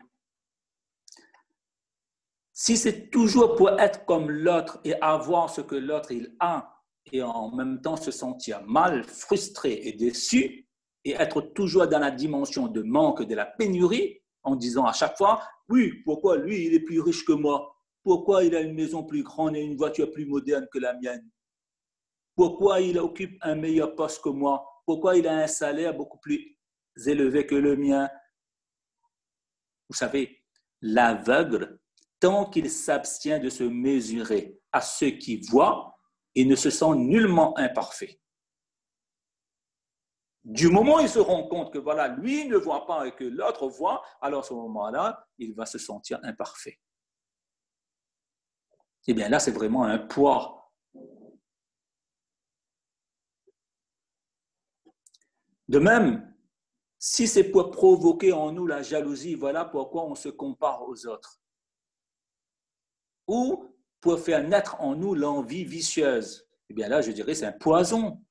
Si c'est toujours pour être comme l'autre et avoir ce que l'autre il a, et en même temps se sentir mal, frustré et déçu, et être toujours dans la dimension de manque, de la pénurie, en disant à chaque fois, oui, pourquoi lui il est plus riche que moi? Pourquoi il a une maison plus grande et une voiture plus moderne que la mienne? Pourquoi il occupe un meilleur poste que moi? Pourquoi il a un salaire beaucoup plus élevé que le mien? Vous savez, l'aveugle, tant qu'il s'abstient de se mesurer à ceux qui voient, il ne se sent nullement imparfait. Du moment où il se rend compte que voilà, lui ne voit pas et que l'autre voit, alors à ce moment-là, il va se sentir imparfait. Eh bien là, c'est vraiment un poids. De même, si c'est pour provoquer en nous la jalousie, voilà pourquoi on se compare aux autres. Ou pour faire naître en nous l'envie vicieuse, eh bien là, je dirais, c'est un poison.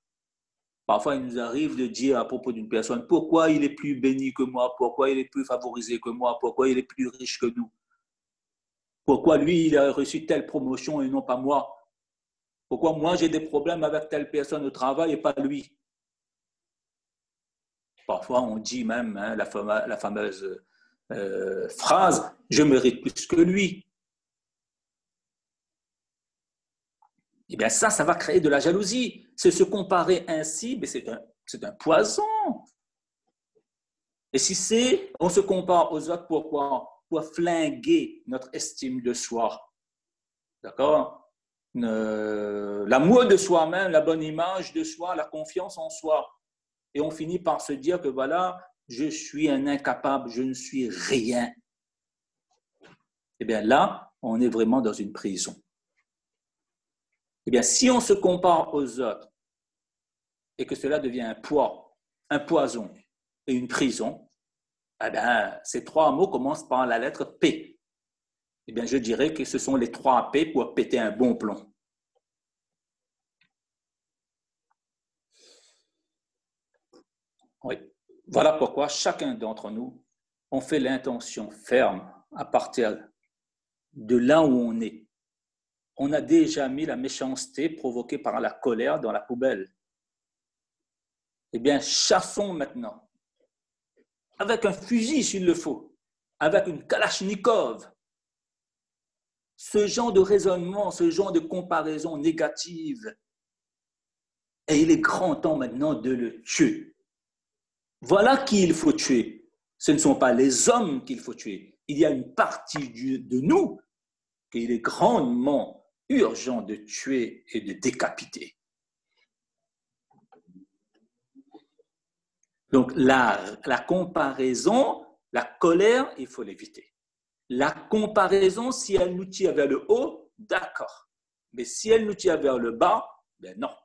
Parfois, il nous arrive de dire à propos d'une personne, pourquoi il est plus béni que moi, pourquoi il est plus favorisé que moi, pourquoi il est plus riche que nous, pourquoi lui, il a reçu telle promotion et non pas moi, pourquoi moi, j'ai des problèmes avec telle personne au travail et pas lui. Parfois, on dit même la fameuse phrase, je mérite plus que lui. Eh bien, ça va créer de la jalousie. C'est se comparer ainsi, mais c'est un poison. Et si on se compare aux autres, pourquoi? Pour flinguer notre estime de soi. D'accord? L'amour de soi-même, la bonne image de soi, la confiance en soi. Et on finit par se dire que voilà, je suis un incapable, je ne suis rien. Eh bien là, on est vraiment dans une prison. Eh bien, si on se compare aux autres et que cela devient un poids, un poison et une prison, eh bien, ces trois mots commencent par la lettre P. Eh bien, je dirais que ce sont les trois P pour péter un bon plomb. Oui. Voilà pourquoi chacun d'entre nous, on fait l'intention ferme à partir de là où on est. On a déjà mis la méchanceté provoquée par la colère dans la poubelle. Eh bien, chassons maintenant, avec un fusil s'il le faut, avec une kalachnikov, ce genre de raisonnement, ce genre de comparaison négative. Et il est grand temps maintenant de le tuer. Voilà qui il faut tuer. Ce ne sont pas les hommes qu'il faut tuer. Il y a une partie de nous qu'il est grandement urgent de tuer et de décapiter. Donc, la comparaison, la colère, il faut l'éviter. La comparaison, si elle nous tire vers le haut, d'accord. Mais si elle nous tire vers le bas, ben non.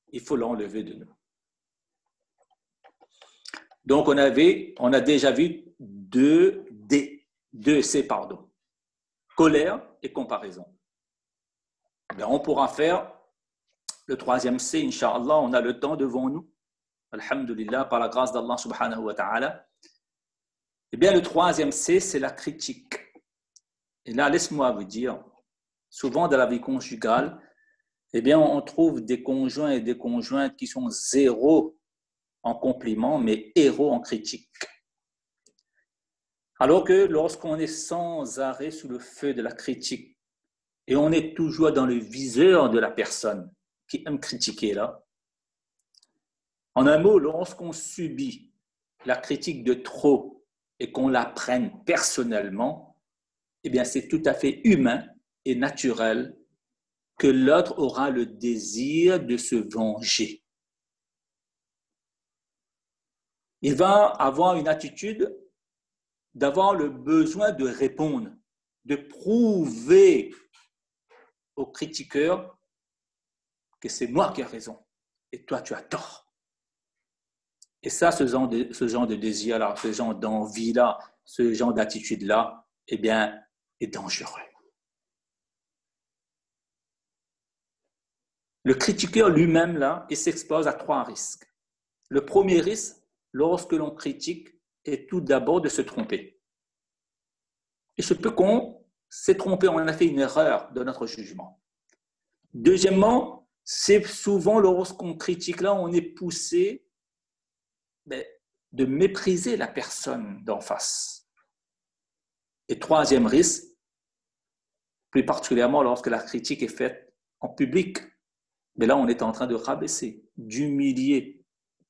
Il faut l'enlever de nous. Donc, on a déjà vu deux C, colère et comparaison. Ben, on pourra faire le troisième C, Inch'Allah, on a le temps devant nous. Alhamdulillah, par la grâce d'Allah subhanahu wa ta'ala. Eh bien, le troisième C, c'est la critique. Et là, laisse-moi vous dire, souvent dans la vie conjugale, eh bien, on trouve des conjoints et des conjointes qui sont zéro en compliment, mais héros en critique. Alors que lorsqu'on est sans arrêt sous le feu de la critique et on est toujours dans le viseur de la personne qui aime critiquer là, en un mot, lorsqu'on subit la critique de trop et qu'on la prenne personnellement, eh bien, c'est tout à fait humain et naturel que l'autre aura le désir de se venger. Il va avoir une attitude d'avoir le besoin de répondre, de prouver aux critiqueurs que c'est moi qui ai raison et toi tu as tort. Et ça, ce genre de désir-là, ce genre d'envie-là, ce genre d'attitude-là, eh bien, est dangereux. Le critiqueur lui-même, là, il s'expose à trois risques. Le premier risque, lorsque l'on critique, est tout d'abord de se tromper. Il se peut qu'on s'est trompé, on a fait une erreur dans notre jugement. Deuxièmement, c'est souvent lorsqu'on critique là, on est poussé de mépriser la personne d'en face. Et troisième risque, plus particulièrement lorsque la critique est faite en public, mais là on est en train de rabaisser, d'humilier.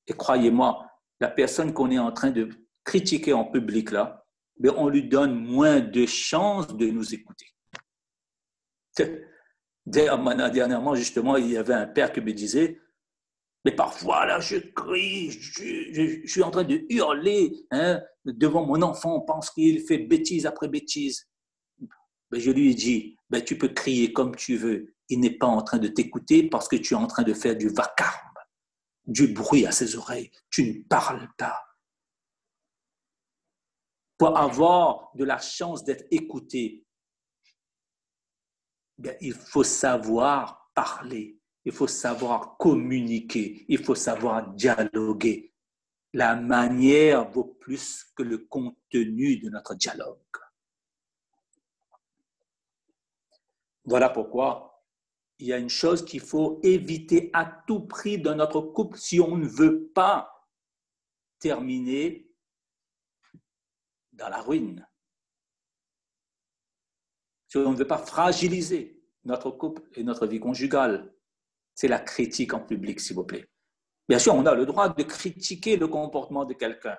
Et croyez-moi, la personne qu'on est en train de critiquer en public là, mais on lui donne moins de chances de nous écouter. Dernièrement, justement, il y avait un père qui me disait, mais parfois, là, je crie, je suis en train de hurler devant mon enfant, on pense qu'il fait bêtise après bêtise. Mais je lui ai dit, tu peux crier comme tu veux, il n'est pas en train de t'écouter parce que tu es en train de faire du vacarme, du bruit à ses oreilles, tu ne parles pas. Pour avoir de la chance d'être écouté, Bien, il faut savoir parler, il faut savoir communiquer, il faut savoir dialoguer. La manière vaut plus que le contenu de notre dialogue. Voilà pourquoi il y a une chose qu'il faut éviter à tout prix dans notre couple si on ne veut pas terminer dans la ruine. Si on ne veut pas fragiliser notre couple et notre vie conjugale, c'est la critique en public, s'il vous plaît. Bien sûr, on a le droit de critiquer le comportement de quelqu'un.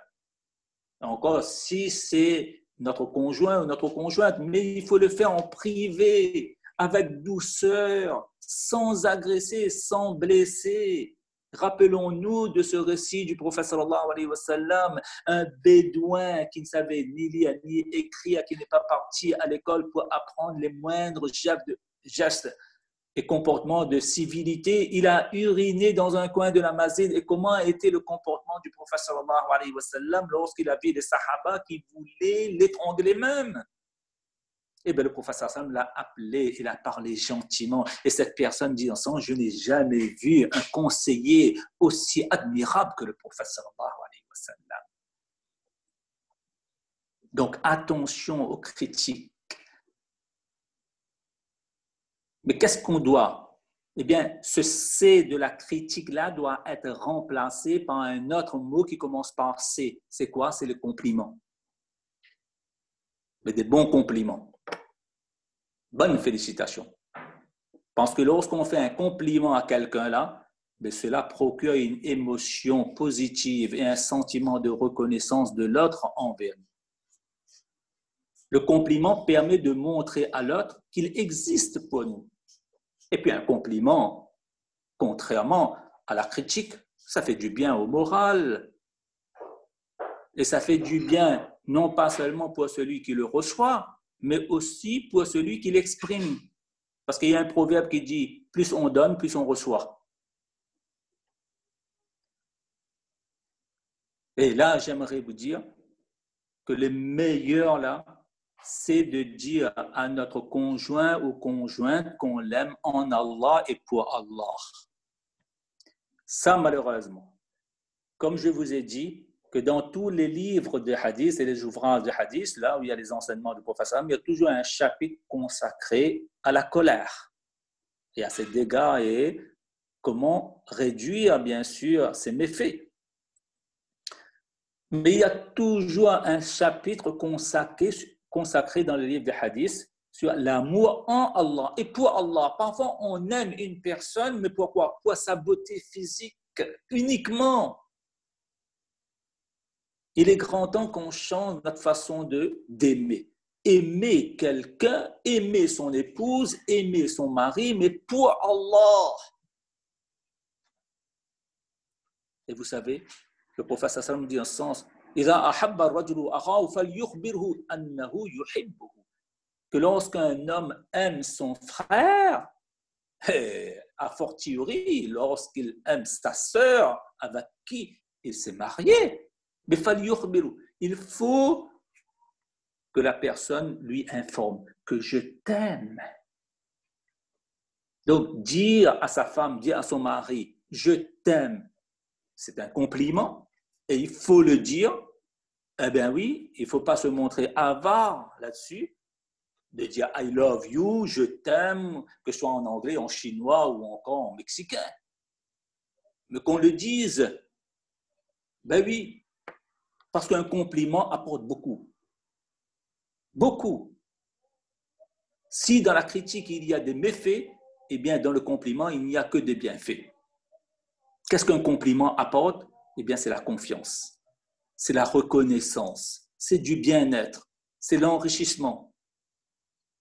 Encore, si c'est notre conjoint ou notre conjointe, mais il faut le faire en privé, avec douceur, sans agresser, sans blesser. Rappelons-nous de ce récit du prophète sallallahu alayhi wa sallam, un bédouin qui ne savait ni lire ni écrire, qui n'est pas parti à l'école pour apprendre les moindres gestes et comportements de civilité. Il a uriné dans un coin de la masjid. Et comment était le comportement du prophète sallallahu alayhi wa sallam lorsqu'il a vu les sahaba qui voulaient l'étrangler même? Eh bien, le prophète sallallahu alayhi wa sallam l'a appelé, il a parlé gentiment. Et cette personne dit ensemble, je n'ai jamais vu un conseiller aussi admirable que le prophète sallallahu alayhi wa sallam. Donc, attention aux critiques. Mais qu'est-ce qu'on doit? Eh bien, ce C de la critique-là doit être remplacé par un autre mot qui commence par C. C'est quoi? C'est le compliment. Mais des bons compliments. Bonne félicitation. Parce que lorsqu'on fait un compliment à quelqu'un là, mais cela procure une émotion positive et un sentiment de reconnaissance de l'autre envers nous. Le compliment permet de montrer à l'autre qu'il existe pour nous. Et puis un compliment, contrairement à la critique, ça fait du bien au moral. Et ça fait du bien non pas seulement pour celui qui le reçoit, mais aussi pour celui qui l'exprime. Parce qu'il y a un proverbe qui dit, plus on donne, plus on reçoit. Et là, j'aimerais vous dire que le meilleur là, c'est de dire à notre conjoint ou conjointe qu'on l'aime en Allah et pour Allah. Ça, malheureusement, comme je vous ai dit, que dans tous les livres de hadith et les ouvrages de hadith, là où il y a les enseignements du prophète, il y a toujours un chapitre consacré à la colère et à ses dégâts et comment réduire, bien sûr, ses méfaits. Mais il y a toujours un chapitre consacré dans le livre de hadith sur l'amour en Allah et pour Allah. Parfois, on aime une personne, mais pourquoi? Pour sa beauté physique uniquement. Il est grand temps qu'on change notre façon d'aimer. Aimer quelqu'un, aimer son épouse, aimer son mari, mais pour Allah. Et vous savez, le prophète sallam dit en ce sens, que lorsqu'un homme aime son frère, a fortiori lorsqu'il aime sa sœur avec qui il s'est marié, il faut que la personne lui informe que je t'aime. Donc dire à sa femme, dire à son mari, je t'aime, c'est un compliment et il faut le dire. Eh bien oui, il ne faut pas se montrer avare là-dessus, de dire I love you, je t'aime, que ce soit en anglais, en chinois ou encore en mexicain. Mais qu'on le dise, ben oui, parce qu'un compliment apporte beaucoup. Beaucoup. Si dans la critique il y a des méfaits, eh bien dans le compliment il n'y a que des bienfaits. Qu'est-ce qu'un compliment apporte? Eh bien c'est la confiance. C'est la reconnaissance, c'est du bien-être, c'est l'enrichissement.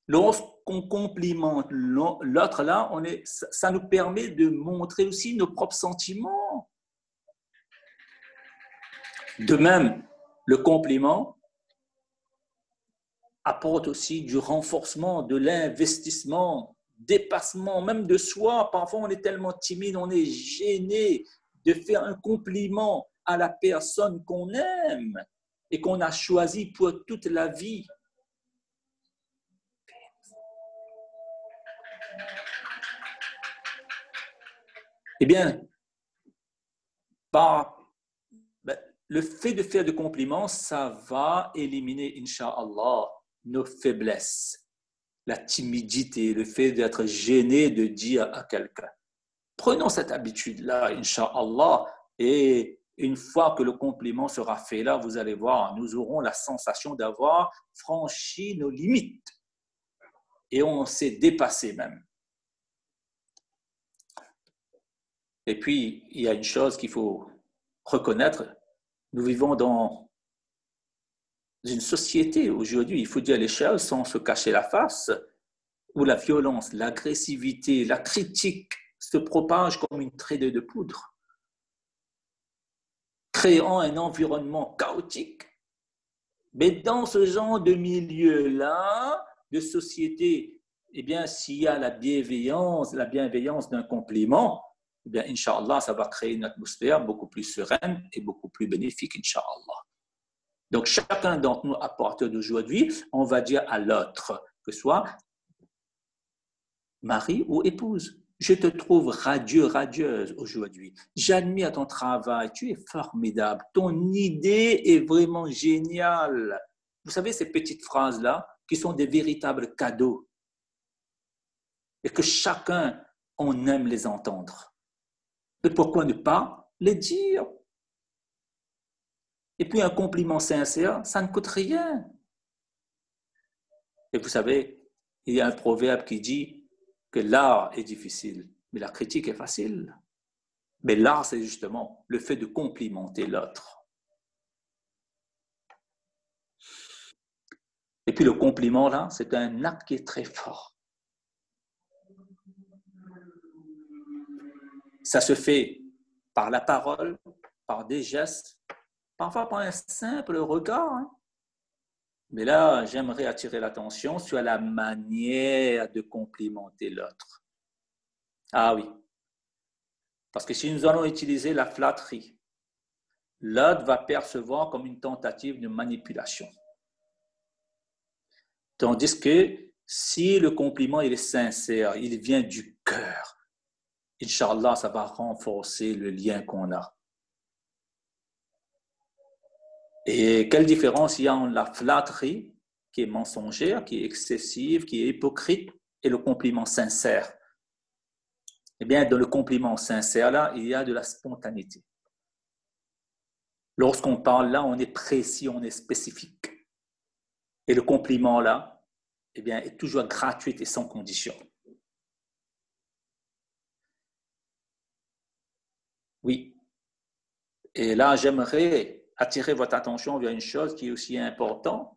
Lorsqu'on complimente l'autre là, ça nous permet de montrer aussi nos propres sentiments. De même, le compliment apporte aussi du renforcement, de l'investissement, dépassement même de soi. Parfois, on est tellement timide, on est gêné de faire un compliment à la personne qu'on aime et qu'on a choisi pour toute la vie. Eh bien, le fait de faire des compliments, ça va éliminer, Inch'Allah, nos faiblesses, la timidité, le fait d'être gêné de dire à quelqu'un. Prenons cette habitude-là, Inch'Allah, et une fois que le compliment sera fait là, vous allez voir, nous aurons la sensation d'avoir franchi nos limites et on s'est dépassé même. Et puis, il y a une chose qu'il faut reconnaître, nous vivons dans une société aujourd'hui, il faut dire les choses sans se cacher la face, où la violence, l'agressivité, la critique se propagent comme une traînée de poudre, créant un environnement chaotique. Mais dans ce genre de milieu-là, de société, eh bien, s'il y a la bienveillance d'un compliment, eh bien, Inch'Allah, ça va créer une atmosphère beaucoup plus sereine et beaucoup plus bénéfique, Inch'Allah. Donc, chacun d'entre nous, à partir d'aujourd'hui, on va dire à l'autre, que ce soit mari ou épouse, je te trouve radieux, radieuse aujourd'hui. J'admire ton travail, tu es formidable. Ton idée est vraiment géniale. Vous savez, ces petites phrases-là, qui sont des véritables cadeaux et que chacun, on aime les entendre. Et pourquoi ne pas les dire? Et puis un compliment sincère, ça ne coûte rien. Et vous savez, il y a un proverbe qui dit que l'art est difficile, mais la critique est facile. Mais l'art, c'est justement le fait de complimenter l'autre. Et puis le compliment, là, c'est un acte qui est très fort. Ça se fait par la parole, par des gestes, parfois par un simple regard. Mais là, j'aimerais attirer l'attention sur la manière de complimenter l'autre. Ah oui. Parce que si nous allons utiliser la flatterie, l'autre va percevoir comme une tentative de manipulation. Tandis que si le compliment il est sincère, il vient du cœur, Inch'Allah, ça va renforcer le lien qu'on a. Et quelle différence il y a entre la flatterie, qui est mensongère, qui est excessive, qui est hypocrite, et le compliment sincère? Eh bien, dans le compliment sincère, là, il y a de la spontanéité. Lorsqu'on parle là, on est précis, on est spécifique. Et le compliment là, eh bien, est toujours gratuit et sans condition. Oui. Et là, j'aimerais attirer votre attention vers une chose qui est aussi importante.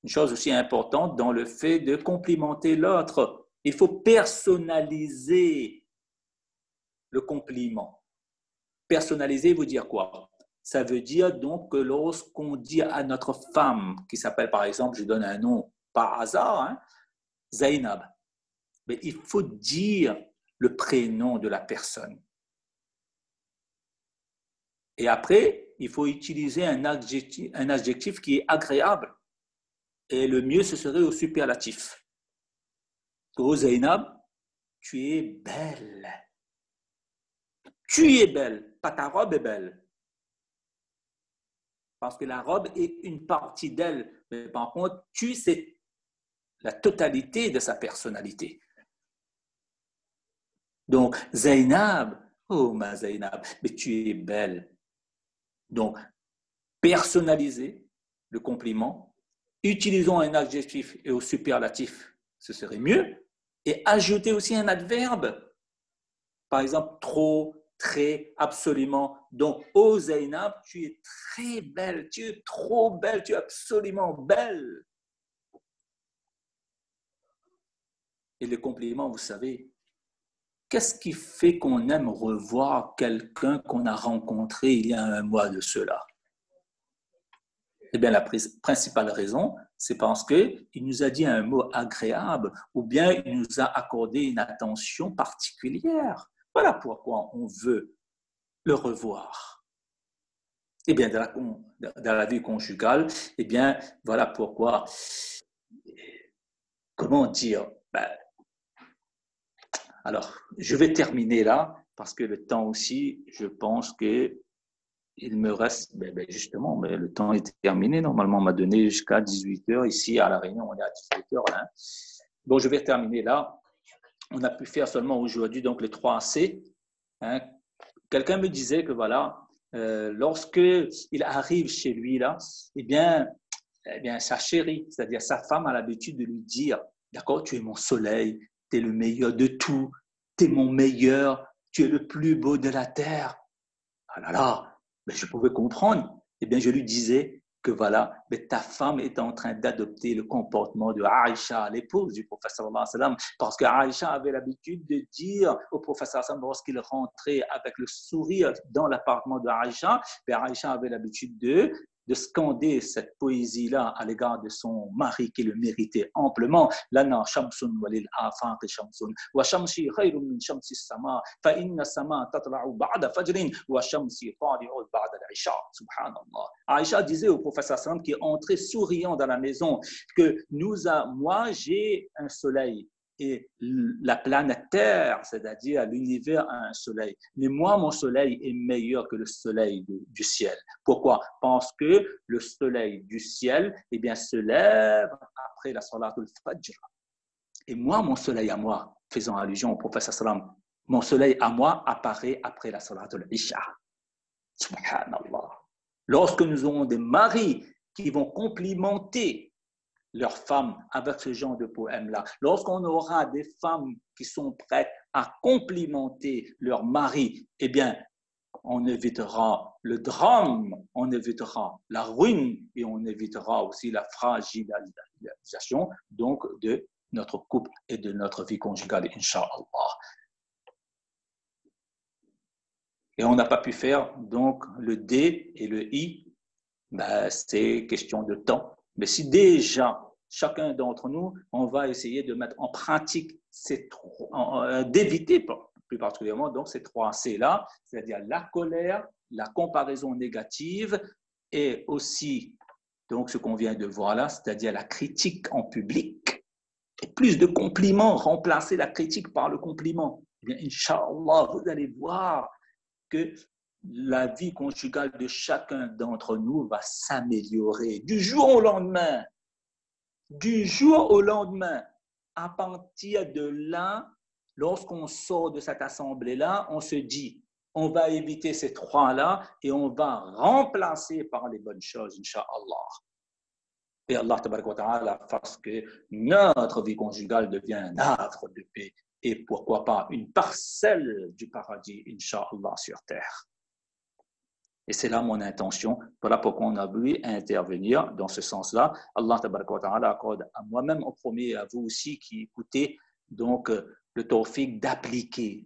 Une chose aussi importante dans le fait de complimenter l'autre. Il faut personnaliser le compliment. Personnaliser veut dire quoi? Ça veut dire donc que lorsqu'on dit à notre femme, qui s'appelle par exemple, je donne un nom par hasard, Zainab, mais il faut dire le prénom de la personne. Et après, il faut utiliser un adjectif qui est agréable. Et le mieux, ce serait au superlatif. Oh Zainab, tu es belle. Tu es belle, pas ta robe est belle. Parce que la robe est une partie d'elle. Mais par contre, tu, c'est la totalité de sa personnalité. Donc, Zainab, oh ma Zainab, mais tu es belle. Donc, personnaliser le compliment, utilisons un adjectif et au superlatif, ce serait mieux, et ajouter aussi un adverbe. Par exemple, trop, très, absolument. Donc, oh Zainab, tu es très belle, tu es trop belle, tu es absolument belle. Et les compliments, vous savez, qu'est-ce qui fait qu'on aime revoir quelqu'un qu'on a rencontré il y a un mois de cela? Eh bien, la principale raison, c'est parce qu'il nous a dit un mot agréable ou bien il nous a accordé une attention particulière. Voilà pourquoi on veut le revoir. Eh bien, dans la vie conjugale, eh bien, voilà pourquoi, comment dire, alors, je vais terminer là parce que le temps aussi, je pense que il me reste, justement, mais le temps est terminé. Normalement, on m'a donné jusqu'à 18h. Ici, à La Réunion, on est à 18h. Hein. Bon, je vais terminer là. On a pu faire seulement aujourd'hui donc les 3 C. Hein. Quelqu'un me disait que voilà, lorsque il arrive chez lui là, eh bien, sa chérie, c'est-à-dire sa femme, a l'habitude de lui dire, d'accord, tu es mon soleil, tu es le meilleur de tout, tu es mon meilleur, tu es le plus beau de la terre. Ah là là, mais je pouvais comprendre. Eh bien, je lui disais que voilà, mais ta femme est en train d'adopter le comportement de Aïcha, l'épouse du prophète sallallahu alayhi wa sallam, parce que Aïcha avait l'habitude de dire au prophète sallallahu alayhi wa sallam, lorsqu'il rentrait avec le sourire dans l'appartement de Aïcha, Aïcha avait l'habitude de scander cette poésie-là à l'égard de son mari qui le méritait amplement. Lana shamsun walil afaqi shamsun wa shamsi khayrun min shamsi sama fa inna sama tatla'u ba'da fajrin wa shamsi tali'u ba'da al-isha. Subhanallah. Aïcha disait au prophète sallam qui est entré souriant dans la maison que moi j'ai un soleil et la planète Terre, c'est-à-dire l'univers, a un soleil. Mais moi, mon soleil est meilleur que le soleil du ciel. Pourquoi? Parce que le soleil du ciel, eh bien, se lève après la salatul fajr. Et moi, mon soleil à moi, faisant allusion au prophète sallam, mon soleil à moi apparaît après la salatul isha. Subhanallah. Lorsque nous aurons des maris qui vont complimenter leurs femmes avec ce genre de poème-là. Lorsqu'on aura des femmes qui sont prêtes à complimenter leur mari, eh bien, on évitera le drame, on évitera la ruine et on évitera aussi la fragilisation donc de notre couple et de notre vie conjugale, Inch'Allah. Et on n'a pas pu faire donc le D et le I, c'est question de temps. Mais si déjà, chacun d'entre nous, on va essayer de mettre en pratique, d'éviter plus particulièrement donc ces 3 C-là, c'est-à-dire la colère, la comparaison négative et aussi donc ce qu'on vient de voir là, c'est-à-dire la critique en public. Et plus de compliments, remplacer la critique par le compliment. Eh bien, Inch'Allah, vous allez voir que la vie conjugale de chacun d'entre nous va s'améliorer du jour au lendemain. Du jour au lendemain. À partir de là, lorsqu'on sort de cette assemblée-là, on se dit, on va éviter ces 3-là et on va remplacer par les bonnes choses, Inch'Allah. Et Allah ta'ala fasse que notre vie conjugale devienne un havre de paix et pourquoi pas une parcelle du paradis, Inch'Allah, sur terre. Et c'est là mon intention. Voilà pourquoi on a voulu intervenir dans ce sens-là. Allah ta'ala accorde à moi-même en premier et à vous aussi qui écoutez donc le tawfiq d'appliquer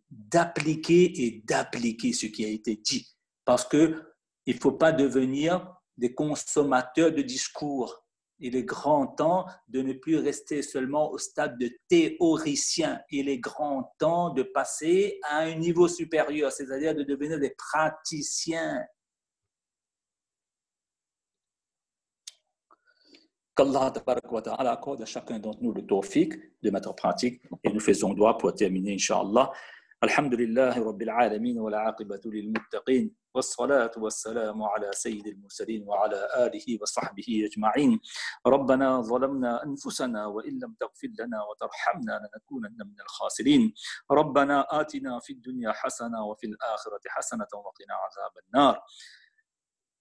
ce qui a été dit. Parce qu'il ne faut pas devenir des consommateurs de discours. Il est grand temps de ne plus rester seulement au stade de théoricien. Il est grand temps de passer à un niveau supérieur, c'est-à-dire de devenir des praticiens. Qu'Allah accorde à chacun d'entre nous le tawfiq de mettre en pratique et nous faisons droit pour terminer, Inch'Allah. Alhamdulillahi Rabbil Alamin wa l'aqibatu lil muttaqin wa salatu wa salamu ala sayyidil mursalin wa ala alihi wa sahbihi ajma'in. Rabbana zalamna anfusana wa illam taghfir lana wa tarhamna lanakunanna minal khasirin. Rabbana atina fid dunya hasana wa fil akhirati hasanatan wa qina azaban nar.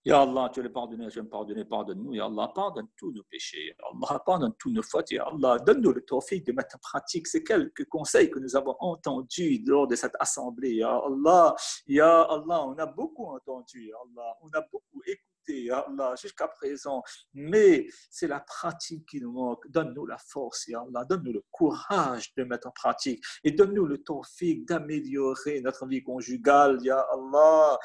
Ya Allah, tu es le pardonneur, tu es le pardonner, pardonne-nous. Ya Allah, pardonne tous nos péchés. Ya Allah, pardonne tous nos fautes. Ya Allah, donne-nous le tawfiq de mettre en pratique ces quelques conseils que nous avons entendus lors de cette assemblée. Ya Allah, on a beaucoup entendu. Ya Allah, on a beaucoup écouté. Ya Allah, jusqu'à présent. Mais c'est la pratique qui nous manque. Donne-nous la force, Ya Allah. Donne-nous le courage de mettre en pratique. Et donne-nous le tawfiq d'améliorer notre vie conjugale. Ya Allah,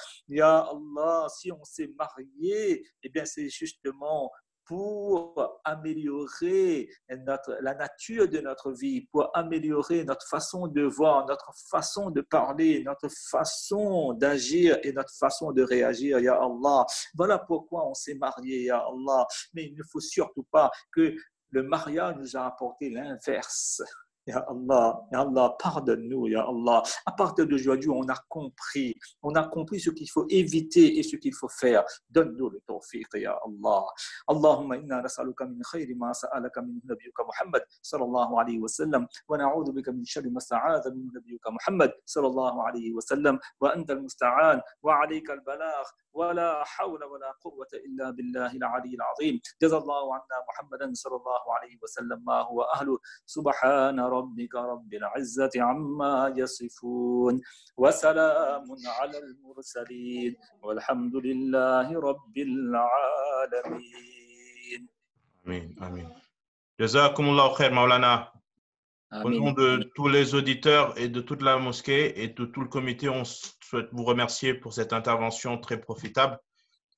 si on s'est marié, eh bien c'est justement pour améliorer la nature de notre vie, pour améliorer notre façon de voir, notre façon de parler, notre façon d'agir et notre façon de réagir, Ya Allah. Voilà pourquoi on s'est marié, Ya Allah. Mais il ne faut surtout pas que le mariage nous a apporté l'inverse. Ya Allah, pardonne-nous, Ya Allah. À partir d'aujourd'hui, on a compris ce qu'il faut éviter et ce qu'il faut faire. Donne-nous le tawfiq, Ya Allah. Allahumma inna nas'aluka min khayri ma sa'alaka min nabiyyika Muhammad sallallahu alayhi wa sallam wa na'udhu bika min sharri ma sta'adha min nabiyyika Muhammad sallallahu alayhi wa sallam wa anta al-musta'an wa alayka al-balagh wa la hawla wa la quwwata illa billahi al-'ali al-'azim. Jazallahu 'anna Muhammadan sallallahu alayhi wa sallam ma huwa ahlu. سبحان ربك رب العزة عما يصفون وسلام على المرسلين والحمد لله رب العالمين. Amin, amin. Jazakumullahu khair, Maulana. Au nom de tous les auditeurs et de toute la mosquée et de tout le comité, on souhaite vous remercier pour cette intervention très profitable.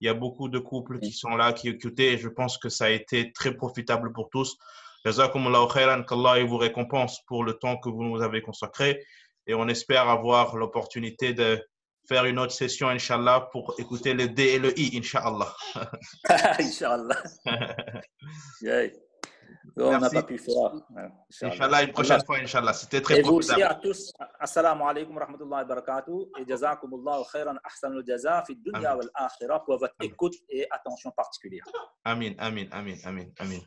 Il y a beaucoup de couples qui sont là, qui écoutaient, et je pense que ça a été très profitable pour tous. Jazakumullahu khairan, qu'Allah vous récompense pour le temps que vous nous avez consacré. Et on espère avoir l'opportunité de faire une autre session, Inch'Allah, pour écouter le D et le I, Inch'Allah. Inch'Allah. On n'a pas pu faire. Inch'Allah, une prochaine fois, Inch'Allah. C'était très profitable. Et vous aussi à tous, assalamu alaikum wa rahmatullahi wa barakatuh. Et jazakumullahu khairan ahsanul jaza fi dunya wal akhirah pour votre écoute et attention particulière. Amin, amin, amin, amin, amin.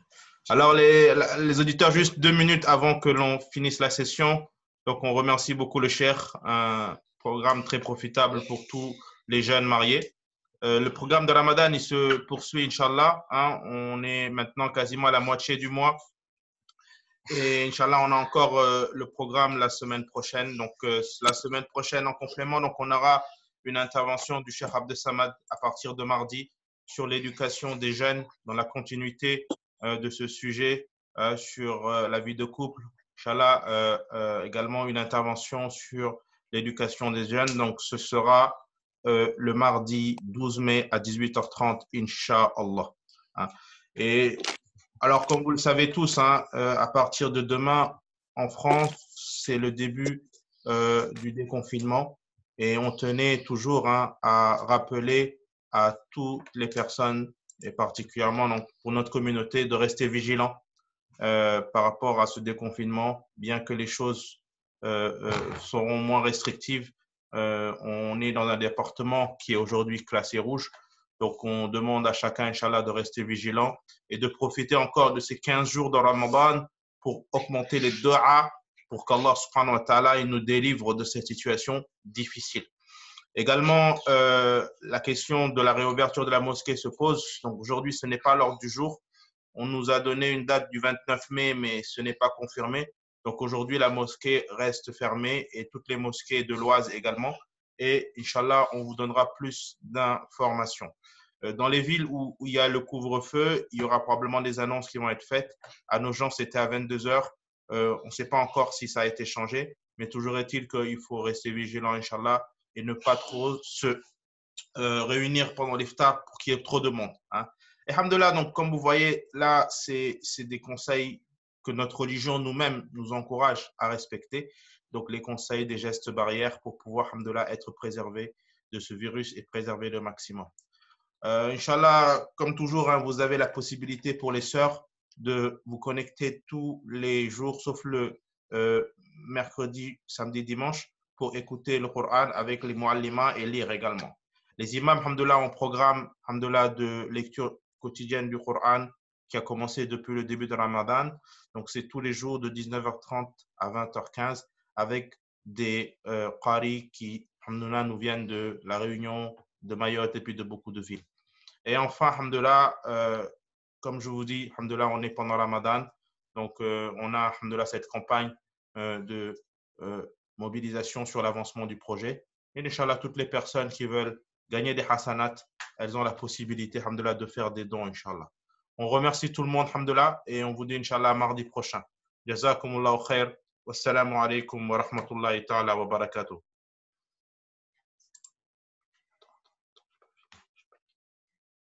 Alors, les auditeurs, juste 2 minutes avant que l'on finisse la session. Donc, on remercie beaucoup le Cheikh, un programme très profitable pour tous les jeunes mariés. Le programme de Ramadan, il se poursuit, Inch'Allah. On est maintenant quasiment à la moitié du mois. Et Inch'Allah, on a encore le programme la semaine prochaine. Donc, la semaine prochaine, en complément, donc, on aura une intervention du Cheikh Abdel Samad à partir de mardi sur l'éducation des jeunes dans la continuité de ce sujet sur la vie de couple. Inch'Allah, également une intervention sur l'éducation des jeunes. Donc, ce sera le mardi 12 mai à 18h30, Inch'Allah. Et alors, comme vous le savez tous, à partir de demain, en France, c'est le début du déconfinement. Et on tenait toujours à rappeler à toutes les personnes, et particulièrement donc, pour notre communauté, de rester vigilants par rapport à ce déconfinement, bien que les choses seront moins restrictives. On est dans un département qui est aujourd'hui classé rouge. Donc, on demande à chacun, Inch'Allah, de rester vigilant et de profiter encore de ces 15 jours de Ramadan pour augmenter les du'a, pour qu'Allah subhanahu wa ta'ala il nous délivre de cette situation difficile. Également, la question de la réouverture de la mosquée se pose. Donc, aujourd'hui, ce n'est pas l'ordre du jour. On nous a donné une date du 29 mai, mais ce n'est pas confirmé. Donc, aujourd'hui, la mosquée reste fermée et toutes les mosquées de l'Oise également. Et Inch'Allah, on vous donnera plus d'informations. Dans les villes où il y a le couvre-feu, il y aura probablement des annonces qui vont être faites. À nos gens, c'était à 22h. On ne sait pas encore si ça a été changé, mais toujours est-il qu'il faut rester vigilant, Inch'Allah, et ne pas trop se réunir pendant l'iftar pour qu'il y ait trop de monde. Et alhamdoulilah, donc comme vous voyez, là, c'est des conseils que notre religion nous-mêmes nous encourage à respecter. Donc, les conseils des gestes barrières pour pouvoir, alhamdoulilah, être préservé de ce virus et préserver le maximum. Inch'Allah, comme toujours, vous avez la possibilité pour les sœurs de vous connecter tous les jours, sauf le mercredi, samedi, dimanche, pour écouter le Coran avec les muallima et lire également. Les imams, alhamdoulilah, ont un programme alhamdoulilah, de lecture quotidienne du Coran qui a commencé depuis le début de Ramadan. Donc, c'est tous les jours de 19h30 à 20h15 avec des qari qui, alhamdoulilah, nous viennent de La Réunion, de Mayotte et puis de beaucoup de villes. Et enfin, alhamdoulilah, comme je vous dis, alhamdoulilah, on est pendant Ramadan. Donc, on a, alhamdoulilah, cette campagne de mobilisation sur l'avancement du projet. Et Inch'Allah, toutes les personnes qui veulent gagner des hasanat, elles ont la possibilité, alhamdoulilah, de faire des dons, Inch'Allah. On remercie tout le monde, alhamdoulilah, et on vous dit, Inch'Allah, mardi prochain. Jazakumullahu khair. Wassalamu alaikum wa rahmatullahi ta'ala wa barakatuh.